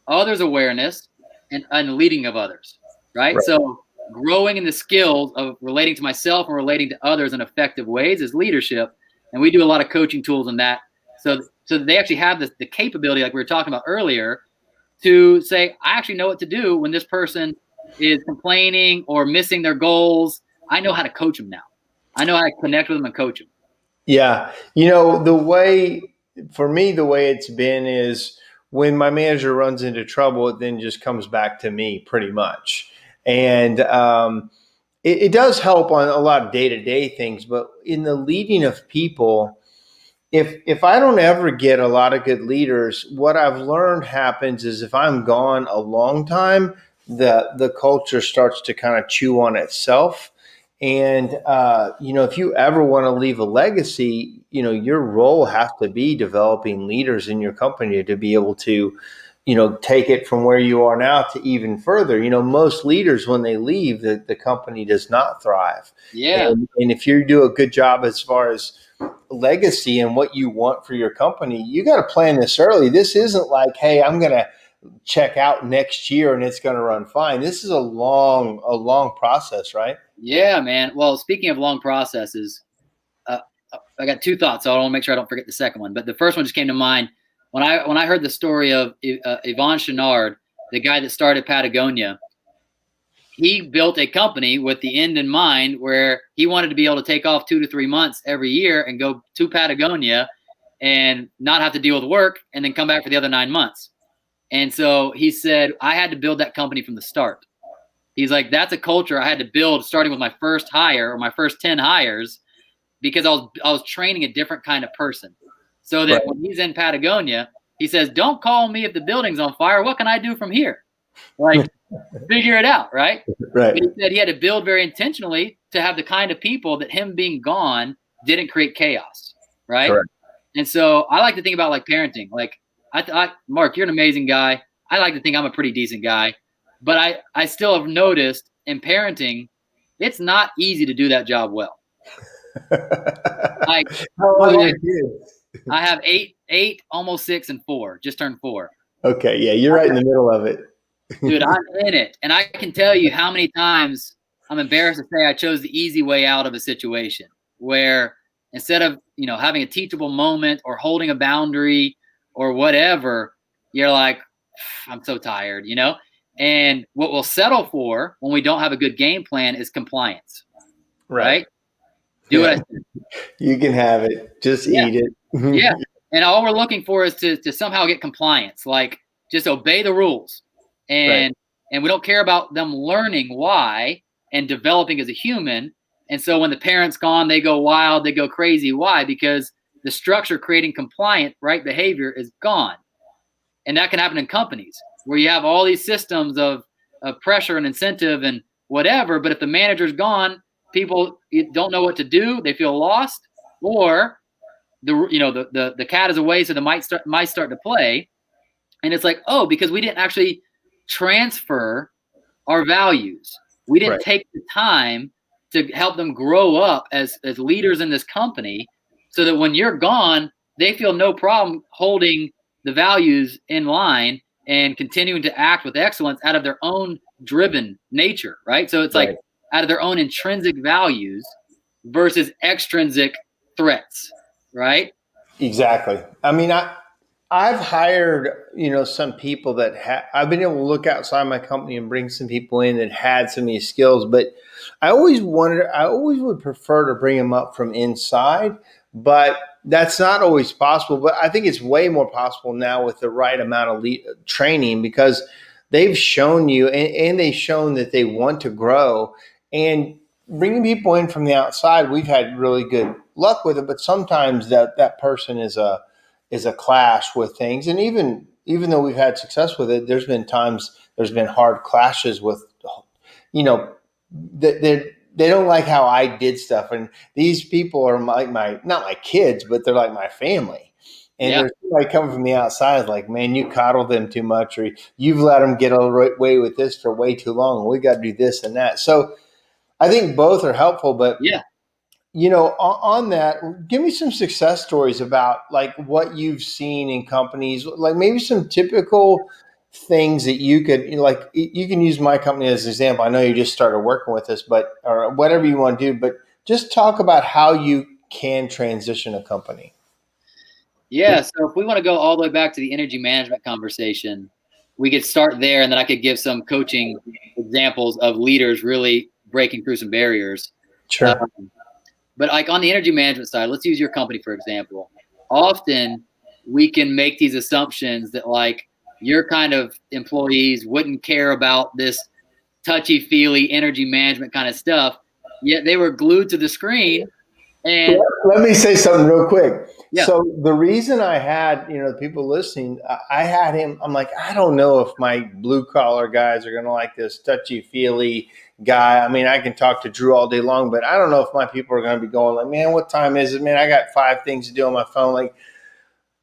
others awareness, and leading of others, right? So growing in the skills of relating to myself and relating to others in effective ways is leadership. And we do a lot of coaching tools in that. So they actually have the capability, like we were talking about earlier, to say, I actually know what to do when this person is complaining or missing their goals. I know how to coach them now. I know how to connect with them and coach them. Yeah. The way it's been is when my manager runs into trouble, it then just comes back to me pretty much. And it does help on a lot of day-to-day things, but in the leading of people, if I don't ever get a lot of good leaders, what I've learned happens is if I'm gone a long time, the culture starts to kind of chew on itself. And, if you ever want to leave a legacy, your role has to be developing leaders in your company to be able to, take it from where you are now to even further. Most leaders, when they leave, the company does not thrive. Yeah. And if you do a good job as far as legacy and what you want for your company, you got to plan this early. This isn't like, hey, I'm going to check out next year and it's going to run fine. This is a long process, right? Yeah, man. Well, speaking of long processes, I got two thoughts. So I want to make sure I don't forget the second one. But the first one just came to mind when I heard the story of Yvon Chouinard, the guy that started Patagonia. He built a company with the end in mind, where he wanted to be able to take off 2 to 3 months every year and go to Patagonia and not have to deal with work, and then come back for the other 9 months. And so he said, I had to build that company from the start. He's like, that's a culture I had to build starting with my first hire or my first 10 hires, because I was training a different kind of person. So that when he's in Patagonia, he says, don't call me if the building's on fire. What can I do from here? Like, figure it out, right? Right. But he said he had to build very intentionally to have the kind of people that him being gone didn't create chaos, right? Correct. And so I like to think about like parenting. Like, Mark, you're an amazing guy. I like to think I'm a pretty decent guy, but I still have noticed in parenting, it's not easy to do that job well. Like, how old are your kids? I have eight, almost 6, and 4. Just turned 4. Okay, yeah, you're right in the middle of it. Dude, I'm in it. And I can tell you how many times I'm embarrassed to say I chose the easy way out of a situation where instead of, having a teachable moment or holding a boundary or whatever, you're like, I'm so tired, And what we'll settle for when we don't have a good game plan is compliance, right? Do what I said. You can have it. Just eat it. Yeah. And all we're looking for is to somehow get compliance, like just obey the rules. And we don't care about them learning why and developing as a human. And so when the parent's gone, they go wild, they go crazy. Why? Because the structure creating compliant right behavior is gone. And that can happen in companies where you have all these systems of pressure and incentive and whatever. But if the manager's gone, people don't know what to do. They feel lost, or the cat is away, so the mice start to play. And it's like, oh, because we didn't actually transfer our values. We didn't take the time to help them grow up as leaders in this company, so that when you're gone, they feel no problem holding the values in line and continuing to act with excellence out of their own driven nature, right? So it's like out of their own intrinsic values versus extrinsic threats, right? Exactly. I mean, I've hired, some people that I've been able to look outside my company and bring some people in that had some of these skills, but I always would prefer to bring them up from inside, but that's not always possible. But I think it's way more possible now with the right amount of training, because they've shown you and they've shown that they want to grow. And bringing people in from the outside, we've had really good luck with it, but sometimes that person is a clash with things. And even though we've had success with it, there's been hard clashes with, they don't like how I did stuff. And these people are like not my kids, but they're like my family. And there's somebody coming from the outside like, man, you coddle them too much, or you've let them get away with this for way too long. We got to do this and that. So I think both are helpful, but on that, give me some success stories about like what you've seen in companies, like maybe some typical things that you could, you can use my company as an example. I know you just started working with us, or whatever you want to do, but just talk about how you can transition a company. Yeah. So if we want to go all the way back to the energy management conversation, we could start there, and then I could give some coaching examples of leaders really breaking through some barriers. Sure. But like on the energy management side, let's use your company, for example. Often we can make these assumptions that like your kind of employees wouldn't care about this touchy-feely energy management kind of stuff, yet they were glued to the screen. And let me say something real quick. Yeah. So the reason I had, the people listening, I had him, I'm like, I don't know if my blue collar guys are going to like this touchy-feely guy. I mean, I can talk to Drew all day long, but I don't know if my people are going to be going like, man, what time is it? Man, I got 5 things to do on my phone.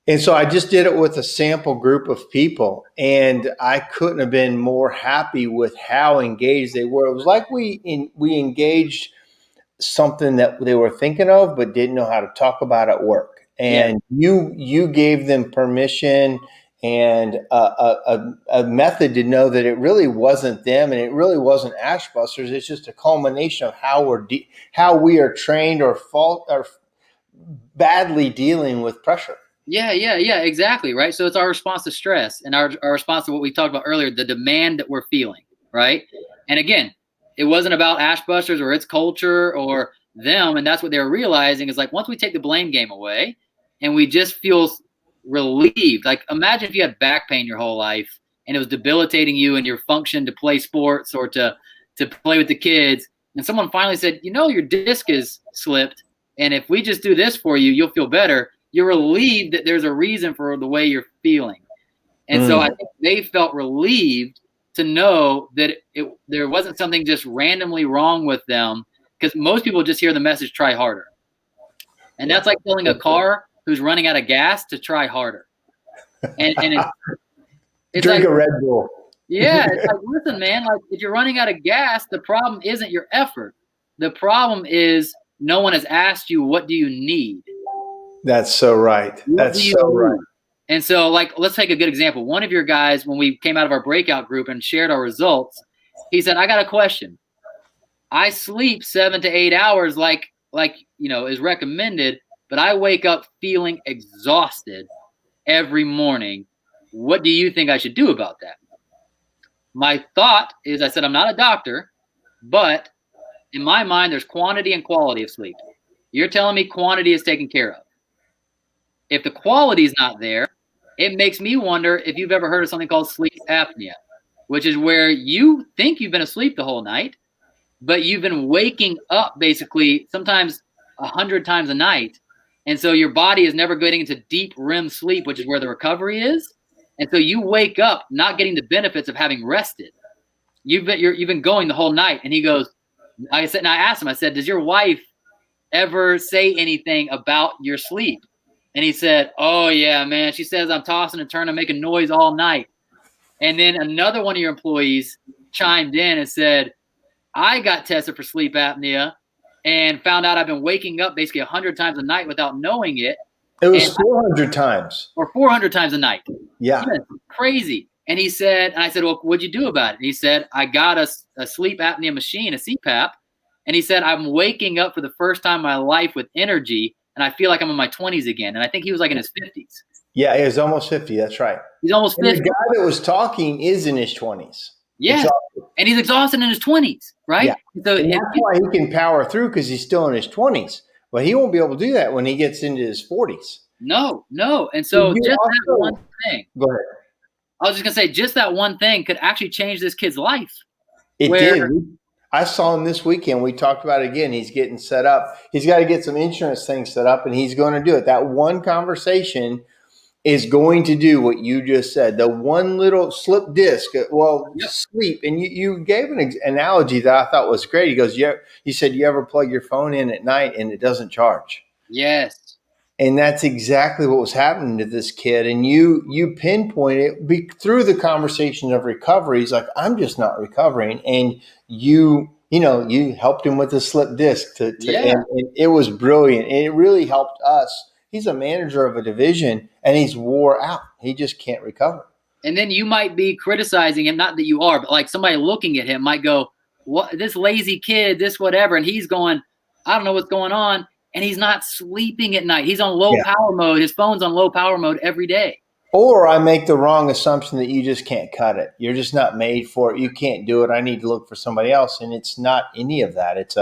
And so I just did it with a sample group of people, and I couldn't have been more happy with how engaged they were. It was like we engaged something that they were thinking of but didn't know how to talk about at work. And you gave them permission and a method to know that it really wasn't them and it really wasn't Ashbusters. It's just a culmination of how we are trained or badly dealing with pressure. Yeah, exactly, right? So it's our response to stress and our response to what we talked about earlier, the demand that we're feeling, right? And again, it wasn't about Ashbusters or its culture or them, and that's what they were realizing is like once we take the blame game away and we just feel relieved. Like imagine if you had back pain your whole life and it was debilitating you and your function to play sports or to play with the kids, and someone finally said, your disc is slipped, and if we just do this for you, you'll feel better. You're relieved that there's a reason for the way you're feeling. And so I think they felt relieved to know that there wasn't something just randomly wrong with them, because most people just hear the message, try harder. And that's like telling a car who's running out of gas to try harder. And it's drink like, a Red Bull. Yeah, it's like, listen, man, like if you're running out of gas, the problem isn't your effort. The problem is no one has asked you, what do you need? That's so right. That's so right. And so, like, let's take a good example. One of your guys, when we came out of our breakout group and shared our results, he said, I got a question. I sleep 7 to 8 hours like is recommended, but I wake up feeling exhausted every morning. What do you think I should do about that? My thought is, I said, I'm not a doctor, but in my mind, there's quantity and quality of sleep. You're telling me quantity is taken care of. If the quality is not there, it makes me wonder if you've ever heard of something called sleep apnea, which is where you think you've been asleep the whole night, but you've been waking up basically sometimes 100 times a night. And so your body is never getting into deep REM sleep, which is where the recovery is. And so you wake up not getting the benefits of having rested. You've been going the whole night. And he goes, I asked him, I said, does your wife ever say anything about your sleep? And he said, oh, yeah, man. She says I'm tossing and turning, making noise all night. And then another one of your employees chimed in and said, I got tested for sleep apnea and found out I've been waking up basically 100 times a night without knowing it. It was 400 times. Or 400 times a night. Yeah. Crazy. And he said, and I said, well, what'd you do about it? And he said, I got a sleep apnea machine, a CPAP. And he said, I'm waking up for the first time in my life with energy. And I feel like I'm in my 20s again. And I think he was like in his 50s. Yeah, he was almost 50. That's right. He's almost 50. And the guy that was talking is in his 20s. Yeah. And he's exhausted in his 20s, right? Yeah. So and that's why he can power through, because he's still in his 20s. But he won't be able to do that when he gets into his 40s. No. And so just that one thing. Go ahead. I was just going to say, just that one thing could actually change this kid's life. It did. I saw him this weekend. We talked about it again. He's getting set up. He's got to get some insurance things set up, and he's going to do it. That one conversation is going to do what you just said. The one little slip disc, sleep. And you gave an analogy that I thought was great. He goes, he said, you ever plug your phone in at night and it doesn't charge? Yes. And that's exactly what was happening to this kid. And you pinpoint it through the conversation of recovery. He's like, I'm just not recovering. And you helped him with the slip disc and it was brilliant. And it really helped us. He's a manager of a division and he's wore out. He just can't recover. And then you might be criticizing him, not that you are, but like somebody looking at him might go, what, this lazy kid, this whatever. And he's going, I don't know what's going on. And he's not sleeping at night. He's on low power mode. His phone's on low power mode every day. Or I make the wrong assumption that you just can't cut it. You're just not made for it. You can't do it. I need to look for somebody else. And it's not any of that. It's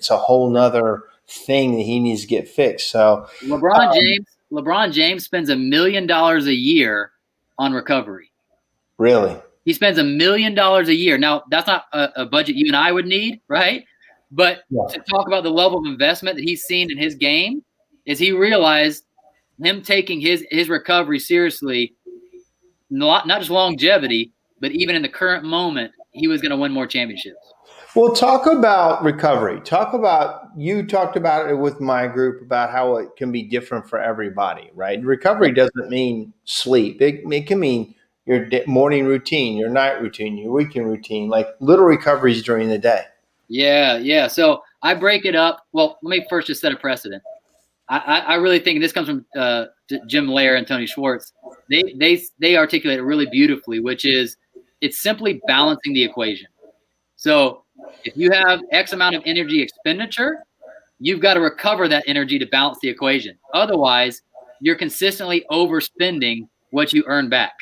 a whole nother thing that he needs to get fixed. So LeBron James spends $1 million a year on recovery. Really? He spends $1 million a year. Now, that's not a budget you and I would need, right? But to talk about the level of investment that he's seen in his game, is he realized him taking his recovery seriously, not just longevity, but even in the current moment, he was going to win more championships. Well, talk about recovery. You talked about it with my group about how it can be different for everybody, right? Recovery doesn't mean sleep. It can mean your morning routine, your night routine, your weekend routine, like little recoveries during the day. Yeah. So I break it up. Well, let me first just set a precedent. I really think, and this comes from Jim Lair and Tony Schwartz. They articulate it really beautifully, which is it's simply balancing the equation. So if you have X amount of energy expenditure, you've got to recover that energy to balance the equation. Otherwise, you're consistently overspending what you earn back.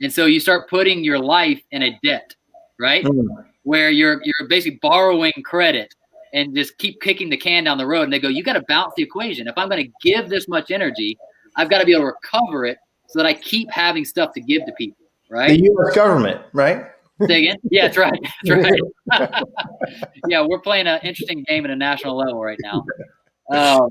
And so you start putting your life in a debt, right? Where you're basically borrowing credit and just keep kicking the can down the road. And they go, you got to balance the equation. If I'm going to give this much energy, I've got to be able to recover it so that I keep having stuff to give to people, right? The U.S. government, right? Say again? Yeah, that's right. That's right. Yeah, we're playing an interesting game at a national level right now.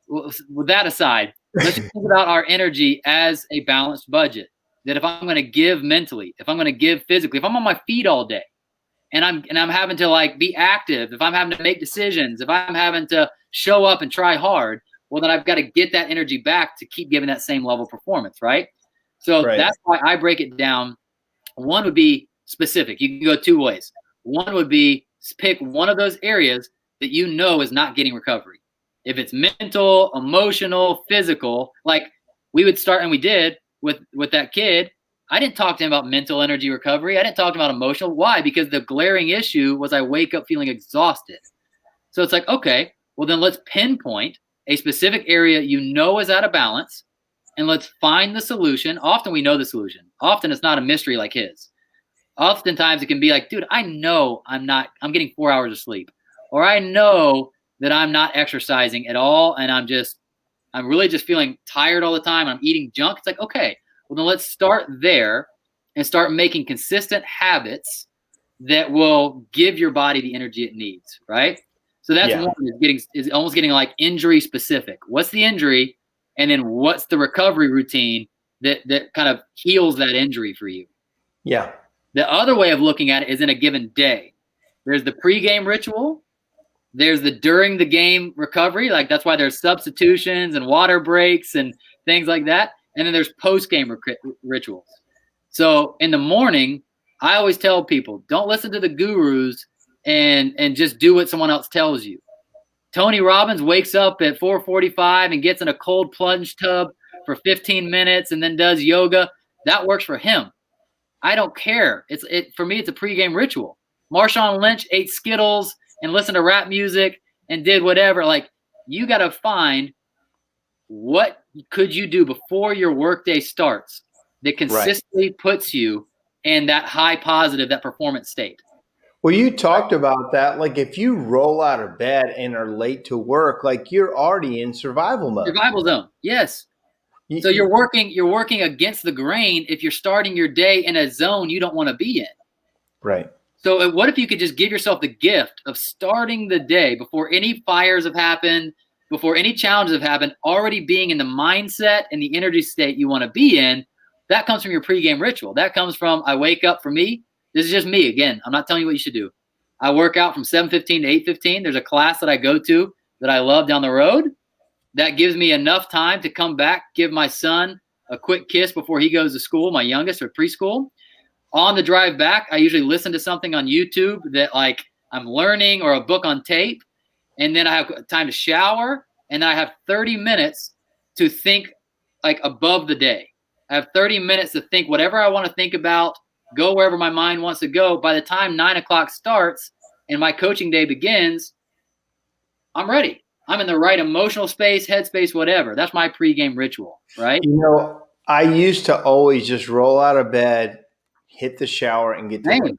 With that aside, let's think about our energy as a balanced budget. That if I'm going to give mentally, if I'm going to give physically, if I'm on my feet all day, and I'm having to like be active, if I'm having to make decisions, if I'm having to show up and try hard, well, then I've got to get that energy back to keep giving that same level of performance, right? So that's why I break it down. One would be specific. You can go two ways. One would be pick one of those areas that you know is not getting recovery. If it's mental, emotional, physical, like we would start, and we did with that kid. I didn't talk to him about mental energy recovery. I didn't talk to him about emotional. Why? Because the glaring issue was I wake up feeling exhausted. So it's like, okay, well then let's pinpoint a specific area you know is out of balance, and let's find the solution. Often we know the solution. Often it's not a mystery like his. Oftentimes it can be like, dude, I know I'm getting 4 hours of sleep, or I know that I'm not exercising at all, and I'm really just feeling tired all the time, and I'm eating junk. It's like, okay, well then let's start there and start making consistent habits that will give your body the energy it needs, right? So that's one is almost getting like injury specific. What's the injury? And then what's the recovery routine that kind of heals that injury for you? Yeah. The other way of looking at it is in a given day. There's the pregame ritual. There's the during the game recovery. Like that's why there's substitutions and water breaks and things like that. And then there's post-game rituals. So in the morning, I always tell people, don't listen to the gurus and just do what someone else tells you. Tony Robbins wakes up at 4:45 and gets in a cold plunge tub for 15 minutes and then does yoga. That works for him. I don't care. For me, it's a pregame ritual. Marshawn Lynch ate Skittles and listened to rap music and did whatever. Like, you got to find what could you do before your workday starts that consistently puts you in that high positive, that performance state. Well, you talked about that. Like if you roll out of bed and are late to work, like you're already in survival mode. Survival zone. Yes. So you're working against the grain if you're starting your day in a zone you don't want to be in. Right. So what if you could just give yourself the gift of starting the day before any fires have happened, before any challenges have happened, already being in the mindset and the energy state you want to be in? That comes from your pregame ritual. That comes from, I wake up. For me, this is just me. Again, I'm not telling you what you should do. I work out from 7:15 to 8:15. There's a class that I go to that I love down the road. That gives me enough time to come back, give my son a quick kiss before he goes to school, my youngest, or preschool. On the drive back, I usually listen to something on YouTube that like I'm learning, or a book on tape. And then I have time to shower, and then I have 30 minutes to think like above the day. I have 30 minutes to think whatever I want to think about, go wherever my mind wants to go. By the time 9 o'clock starts and my coaching day begins, I'm ready. I'm in the right emotional space, headspace, whatever. That's my pregame ritual, right? You know, I used to always just roll out of bed, hit the shower, and get to work.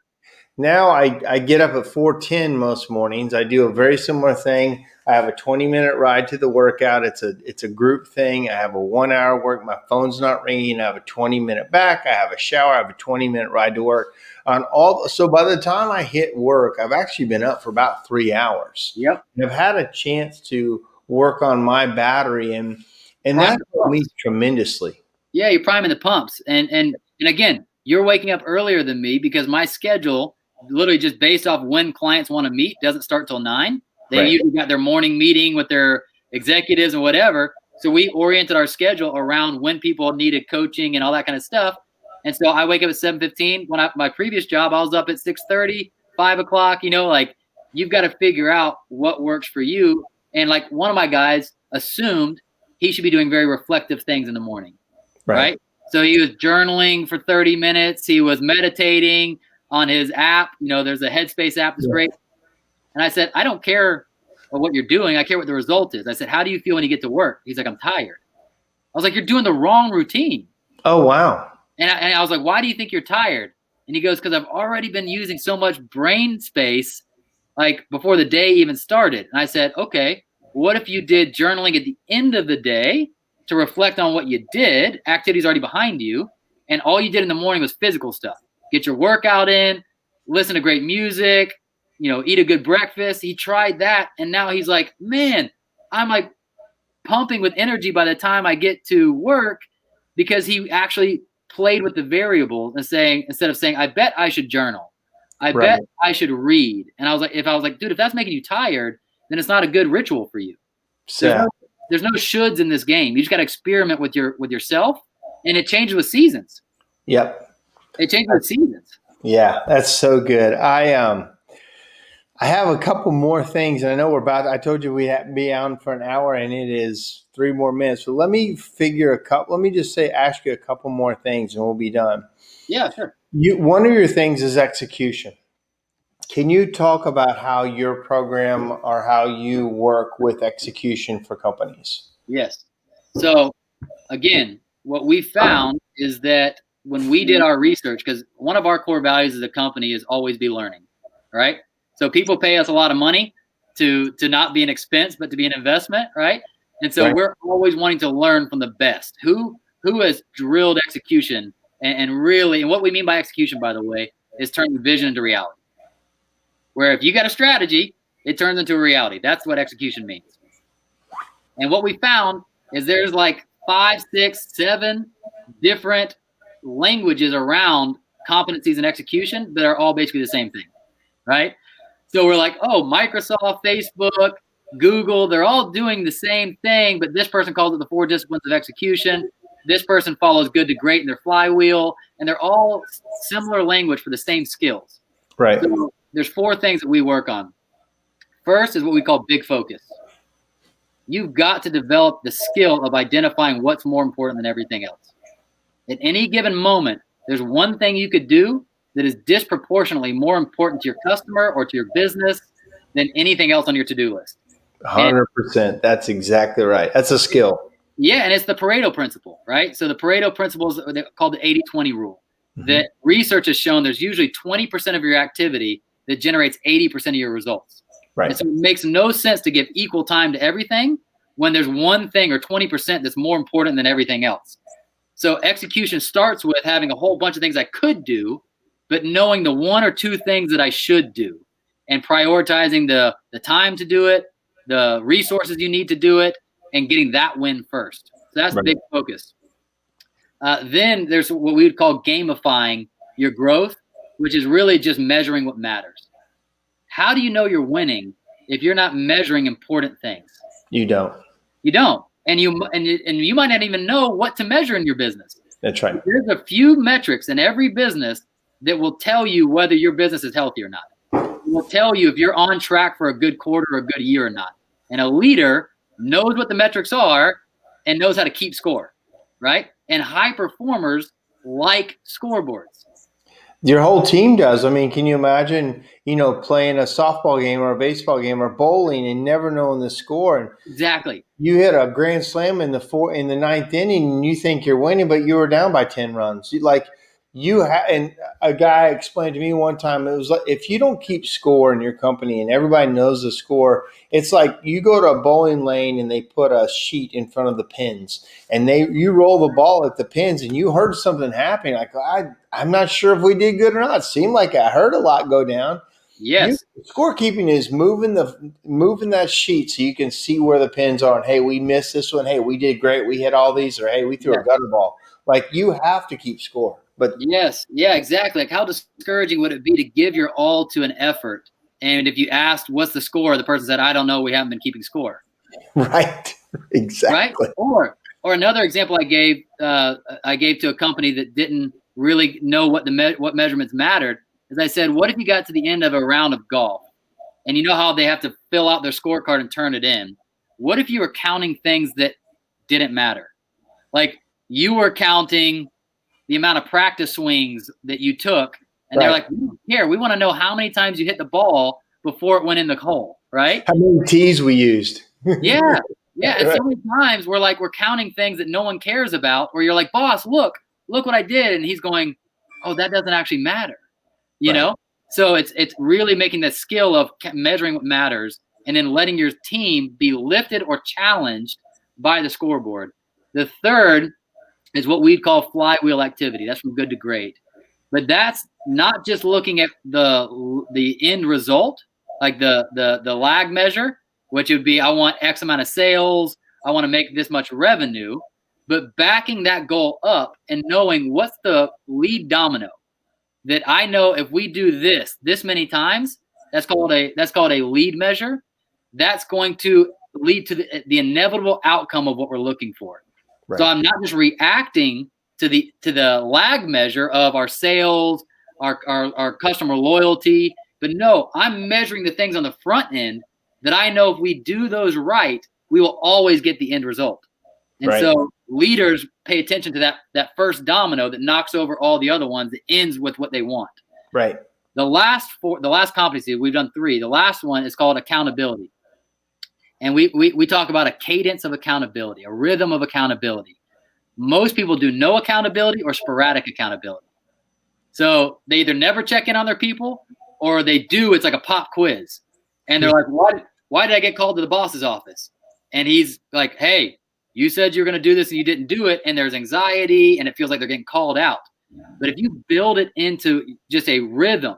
Now I get up at 4:10 most mornings. I do a very similar thing. I have a 20-minute ride to the workout. It's a group thing. I have a 1 hour work. My phone's not ringing. I have a 20-minute back. I have a shower. I have a 20-minute ride to work. So by the time I hit work, I've actually been up for about 3 hours. Yep. And I've had a chance to work on my battery, and that helped me tremendously. Yeah, you're priming the pumps. And again, you're waking up earlier than me because my schedule, literally just based off when clients want to meet, doesn't start till 9. They usually got their morning meeting with their executives and whatever. So we oriented our schedule around when people needed coaching and all that kind of stuff. And so I wake up at 7:15. My previous job, I was up at 6:30, 5 o'clock, like you've got to figure out what works for you. And like one of my guys assumed he should be doing very reflective things in the morning, right? So he was journaling for 30 minutes. He was meditating on his app. There's a Headspace app that's great. And I said, I don't care what you're doing. I care what the result is. I said, how do you feel when you get to work? He's like, I'm tired. I was like, you're doing the wrong routine. Oh, wow. And I was like, why do you think you're tired? And he goes, because I've already been using so much brain space like before the day even started. And I said, okay, what if you did journaling at the end of the day to reflect on what you did, activities already behind you, and all you did in the morning was physical stuff. Get your workout in, listen to great music, eat a good breakfast. He tried that, and now he's like, man, I'm like pumping with energy by the time I get to work, because he actually played with the variables and instead of saying, I bet I should journal, I bet I should read. And I was like, dude, if that's making you tired, then it's not a good ritual for you. There's no shoulds in this game. You just got to experiment with yourself, and it changes with seasons. Yep. It changes with seasons. Yeah, that's so good. I have a couple more things, and I know I told you we have to be on for an hour, and it is 3 more minutes. So let me ask you a couple more things, and we'll be done. Yeah, sure. One of your things is execution. Can you talk about how your program or how you work with execution for companies? Yes. So again, what we found is that when we did our research, because one of our core values as a company is always be learning, right? So people pay us a lot of money to not be an expense, but to be an investment, right? And so we're always wanting to learn from the best. Who has drilled execution and really, and what we mean by execution, by the way, is turning vision into reality. Where if you got a strategy, it turns into a reality. That's what execution means. And what we found is there's like 5, 6, 7 different languages around competencies and execution that are all basically the same thing, right? So we're like, oh, Microsoft, Facebook, Google, they're all doing the same thing, but this person calls it the 4 disciplines of execution. This person follows good to great in their flywheel, and they're all similar language for the same skills. Right. So there's 4 things that we work on. First is what we call big focus. You've got to develop the skill of identifying what's more important than everything else. At any given moment, there's one thing you could do that is disproportionately more important to your customer or to your business than anything else on your to-do list. 100%. That's exactly right. That's a skill. Yeah, and it's the Pareto principle, right? So the Pareto principle is called the 80-20 rule. That research has shown there's usually 20% of your activity that generates 80% of your results. Right. And so it makes no sense to give equal time to everything when there's one thing or 20% that's more important than everything else. So execution starts with having a whole bunch of things I could do, but knowing the 1 or 2 things that I should do and prioritizing the time to do it, the resources you need to do it, and getting that win first. So that's big focus. Then there's what we would call gamifying your growth, which is really just measuring what matters. How do you know you're winning if you're not measuring important things? You don't. And you might not even know what to measure in your business. That's right. There's a few metrics in every business that will tell you whether your business is healthy or not. It will tell you if you're on track for a good quarter or a good year or not. And a leader knows what the metrics are and knows how to keep score, right? And high performers like scoreboards. Your whole team does. I mean, can you imagine, playing a softball game or a baseball game or bowling and never knowing the score? And exactly. You hit a grand slam in the 9th inning and you think you're winning, but you were down by 10 runs. And a guy explained to me one time, it was like, if you don't keep score in your company and everybody knows the score, it's like you go to a bowling lane and they put a sheet in front of the pins and you roll the ball at the pins and you heard something happening. Like, I'm not sure if we did good or not. It seemed like I heard a lot go down. Yes. Scorekeeping is moving that sheet so you can see where the pins are. And, hey, we missed this one. Hey, we did great. We hit all these. Or, hey, we threw a gutter ball. Like, you have to keep score. But yes, yeah, exactly. Like, how discouraging would it be to give your all to an effort, and if you asked what's the score, the person said, I don't know, we haven't been keeping score. Right. Exactly. Right. Or another example I gave to a company that didn't really know what measurements mattered is I said, what if you got to the end of a round of golf and you know how they have to fill out their scorecard and turn it in. What if you were counting things that didn't matter? Like you were counting the amount of practice swings that you took, and they're like, we don't care. We want to know how many times you hit the ball before it went in the hole, right? How many tees we used. Yeah. And so many times we're counting things that no one cares about, where you're like, boss, look what I did. And he's going, oh, that doesn't actually matter. You know? So it's really making the skill of measuring what matters and then letting your team be lifted or challenged by the scoreboard. The third is what we'd call flywheel activity. That's from good to great. But that's not just looking at the end result, like the lag measure, which would be, I want X amount of sales, I want to make this much revenue, but backing that goal up and knowing what's the lead domino that I know if we do this many times, that's called a lead measure. That's going to lead to the inevitable outcome of what we're looking for. Right. So I'm not just reacting to the lag measure of our sales, our customer loyalty, but no, I'm measuring the things on the front end that I know if we do those right, we will always get the end result. And so leaders pay attention to that first domino that knocks over all the other ones that ends with what they want. Right. The last competency, we've done 3. The last one is called accountability. And we talk about a cadence of accountability, a rhythm of accountability. Most people do no accountability or sporadic accountability. So they either never check in on their people or they do, it's like a pop quiz. And they're like, why did I get called to the boss's office? And he's like, hey, you said you were going to do this and you didn't do it. And there's anxiety and it feels like they're getting called out. But if you build it into just a rhythm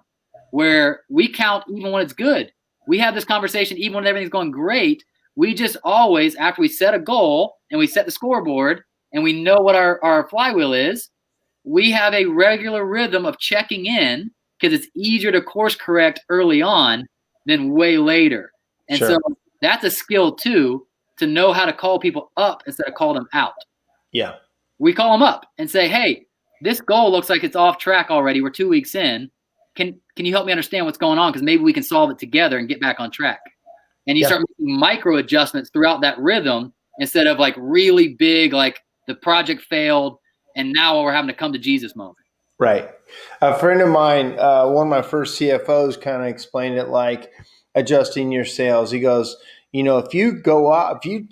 where we count even when it's good, we have this conversation even when everything's going great. We just always, after we set a goal and we set the scoreboard and we know what our flywheel is, we have a regular rhythm of checking in because it's easier to course correct early on than way later. And so that's a skill too, to know how to call people up instead of call them out. Yeah. We call them up and say, hey, this goal looks like it's off track already. We're 2 weeks in. Can you help me understand what's going on? Because maybe we can solve it together and get back on track. And you start making micro adjustments throughout that rhythm instead of like really big, like the project failed and now we're having to come to Jesus moment. Right. A friend of mine, one of my first CFOs kind of explained it like adjusting your sales. He goes, if you go out, if you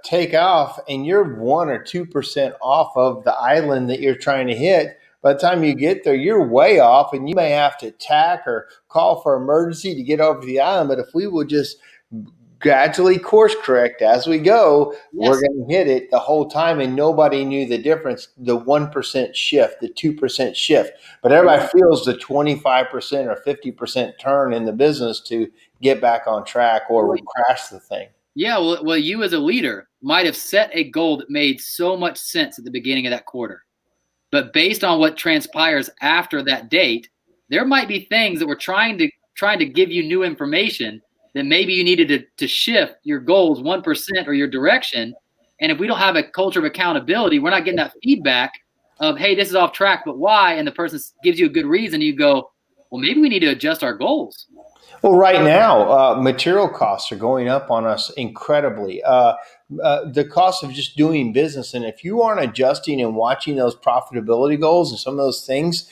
take off and you're 1 or 2% off of the island that you're trying to hit, by the time you get there, you're way off and you may have to tack or call for emergency to get over the island. But if we will just gradually course correct as we go, we're going to hit it the whole time. And nobody knew the difference, the 1% shift, the 2% shift. But everybody feels the 25% or 50% turn in the business to get back on track or crash the thing. Yeah, well, you as a leader might have set a goal that made so much sense at the beginning of that quarter. But based on what transpires after that date, there might be things that we're trying to give you new information that maybe you needed to shift your goals 1% or your direction. And if we don't have a culture of accountability, we're not getting that feedback of, hey, this is off track, but why? And the person gives you a good reason. You go, well, maybe we need to adjust our goals. Well, right now, material costs are going up on us incredibly. The cost of just doing business. And if you aren't adjusting and watching those profitability goals and some of those things,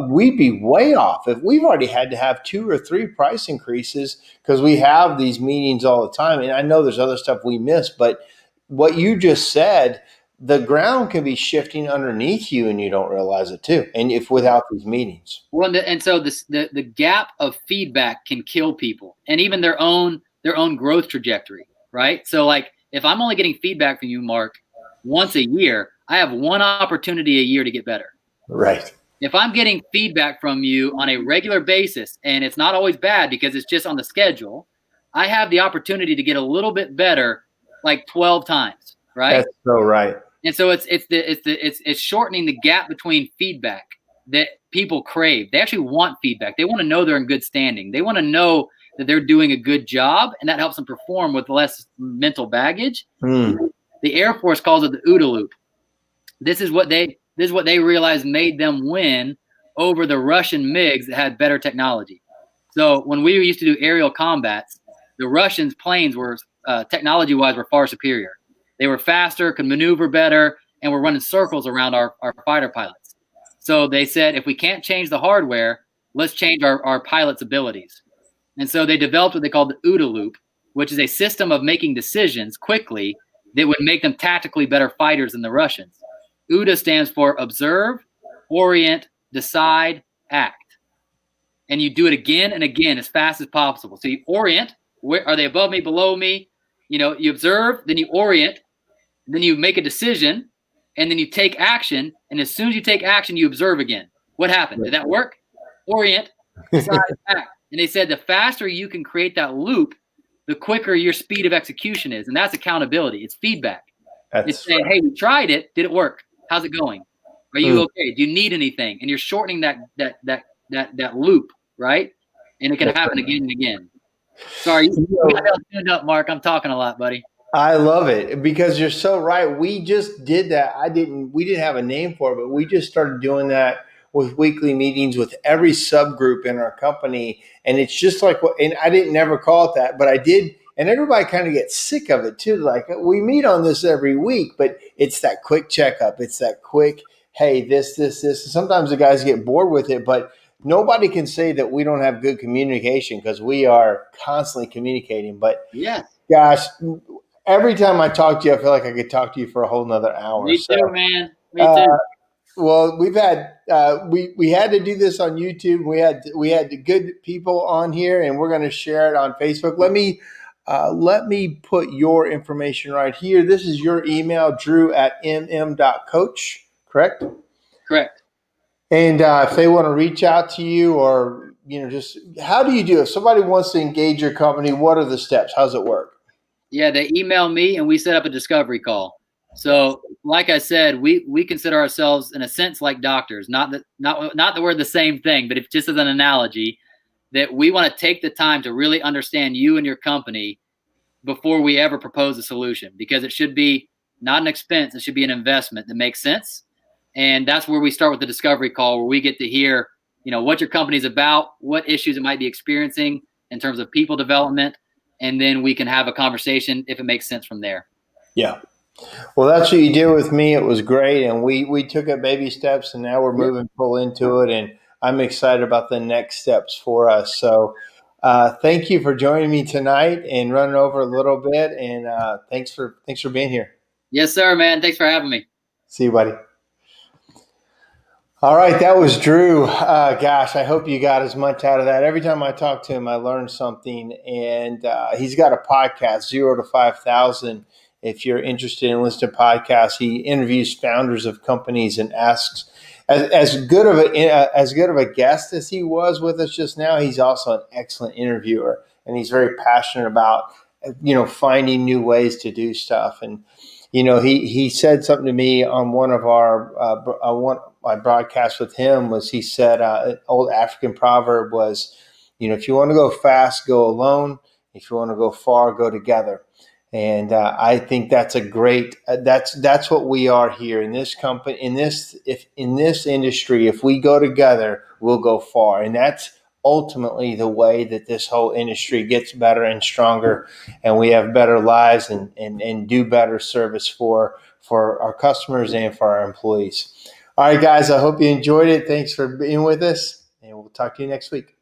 we'd be way off. If we've already had to have 2 or 3 price increases because we have these meetings all the time. And I know there's other stuff we miss, but what you just said, the ground can be shifting underneath you and you don't realize it too. And if without these meetings. Well, and so the gap of feedback can kill people and even their own growth trajectory, right? So like if I'm only getting feedback from you, Mark, once a year, I have one opportunity a year to get better. Right. If I'm getting feedback from you on a regular basis and it's not always bad because it's just on the schedule, I have the opportunity to get a little bit better like 12 times, right? That's so right. And so it's shortening the gap between feedback that people crave. They actually want feedback. They want to know they're in good standing. They want to know that they're doing a good job, and that helps them perform with less mental baggage. The Air Force calls it the OODA loop. This is what they realized made them win over the Russian MiGs that had better technology. So when we used to do aerial combats, the Russians' planes were technology-wise were far superior. They were faster, could maneuver better, and were running circles around our fighter pilots. So they said, if we can't change the hardware, let's change our pilots' abilities. And so they developed what they called the OODA loop, which is a system of making decisions quickly that would make them tactically better fighters than the Russians. OODA stands for observe, orient, decide, act. And you do it again and again as fast as possible. So you orient, where are they above me, below me? You observe, then you orient, then you make a decision, and then you take action. And as soon as you take action, you observe again. What happened? Did that work? Orient, decide, act. And they said the faster you can create that loop, the quicker your speed of execution is. And that's accountability. It's feedback. It's saying, hey, we tried it. Did it work? How's it going? Are you okay? Do you need anything? And you're shortening that loop, right? And it can happen again and again. Sorry, you got to stand up, Mark. I'm talking a lot, buddy. I love it because you're so right. We just did that. We didn't have a name for it, but we just started doing that with weekly meetings with every subgroup in our company. And it's just like and I didn't never call it that, but I did. And everybody kind of gets sick of it too. Like, we meet on this every week, but it's that quick checkup. It's that quick, hey, this. Sometimes the guys get bored with it, but nobody can say that we don't have good communication because we are constantly communicating. But yeah, gosh, every time I talk to you, I feel like I could talk to you for a whole nother hour. Me too, man. Me too. Well, we've had we had to do this on YouTube. We had the good people on here, and we're going to share it on Facebook. Let me put your information right here. This is your email, drew@mm.coach, correct? Correct. And if they want to reach out to you, or just how do you do it? If somebody wants to engage your company, what are the steps? How's it work? Yeah, they email me and we set up a discovery call. So, like I said, we consider ourselves in a sense like doctors. Not that we're the same thing, but if just as an analogy, that we want to take the time to really understand you and your company before we ever propose a solution, because it should be not an expense. It should be an investment that makes sense. And that's where we start with the discovery call, where we get to hear, what your company's about, what issues it might be experiencing in terms of people development. And then we can have a conversation if it makes sense from there. Yeah. Well, that's what you did with me. It was great. And we took it baby steps, and now we're moving full into it. And I'm excited about the next steps for us. So thank you for joining me tonight and running over a little bit. And thanks for being here. Yes, sir, man. Thanks for having me. See you, buddy. All right, that was Drew. Gosh, I hope you got as much out of that. Every time I talk to him, I learn something. And he's got a podcast, 0 to 5,000. If you're interested in listening to podcasts, he interviews founders of companies and asks, as good of a guest as he was with us just now, he's also an excellent interviewer, and he's very passionate about finding new ways to do stuff. And he said something to me on one of my broadcasts with him. Was he said an old African proverb was, if you want to go fast, go alone. If you want to go far, go together. And I think that's a great. That's what we are here in this company. In this industry, if we go together, we'll go far. And that's ultimately the way that this whole industry gets better and stronger, and we have better lives and do better service for our customers and for our employees. All right, guys, I hope you enjoyed it. Thanks for being with us, and we'll talk to you next week.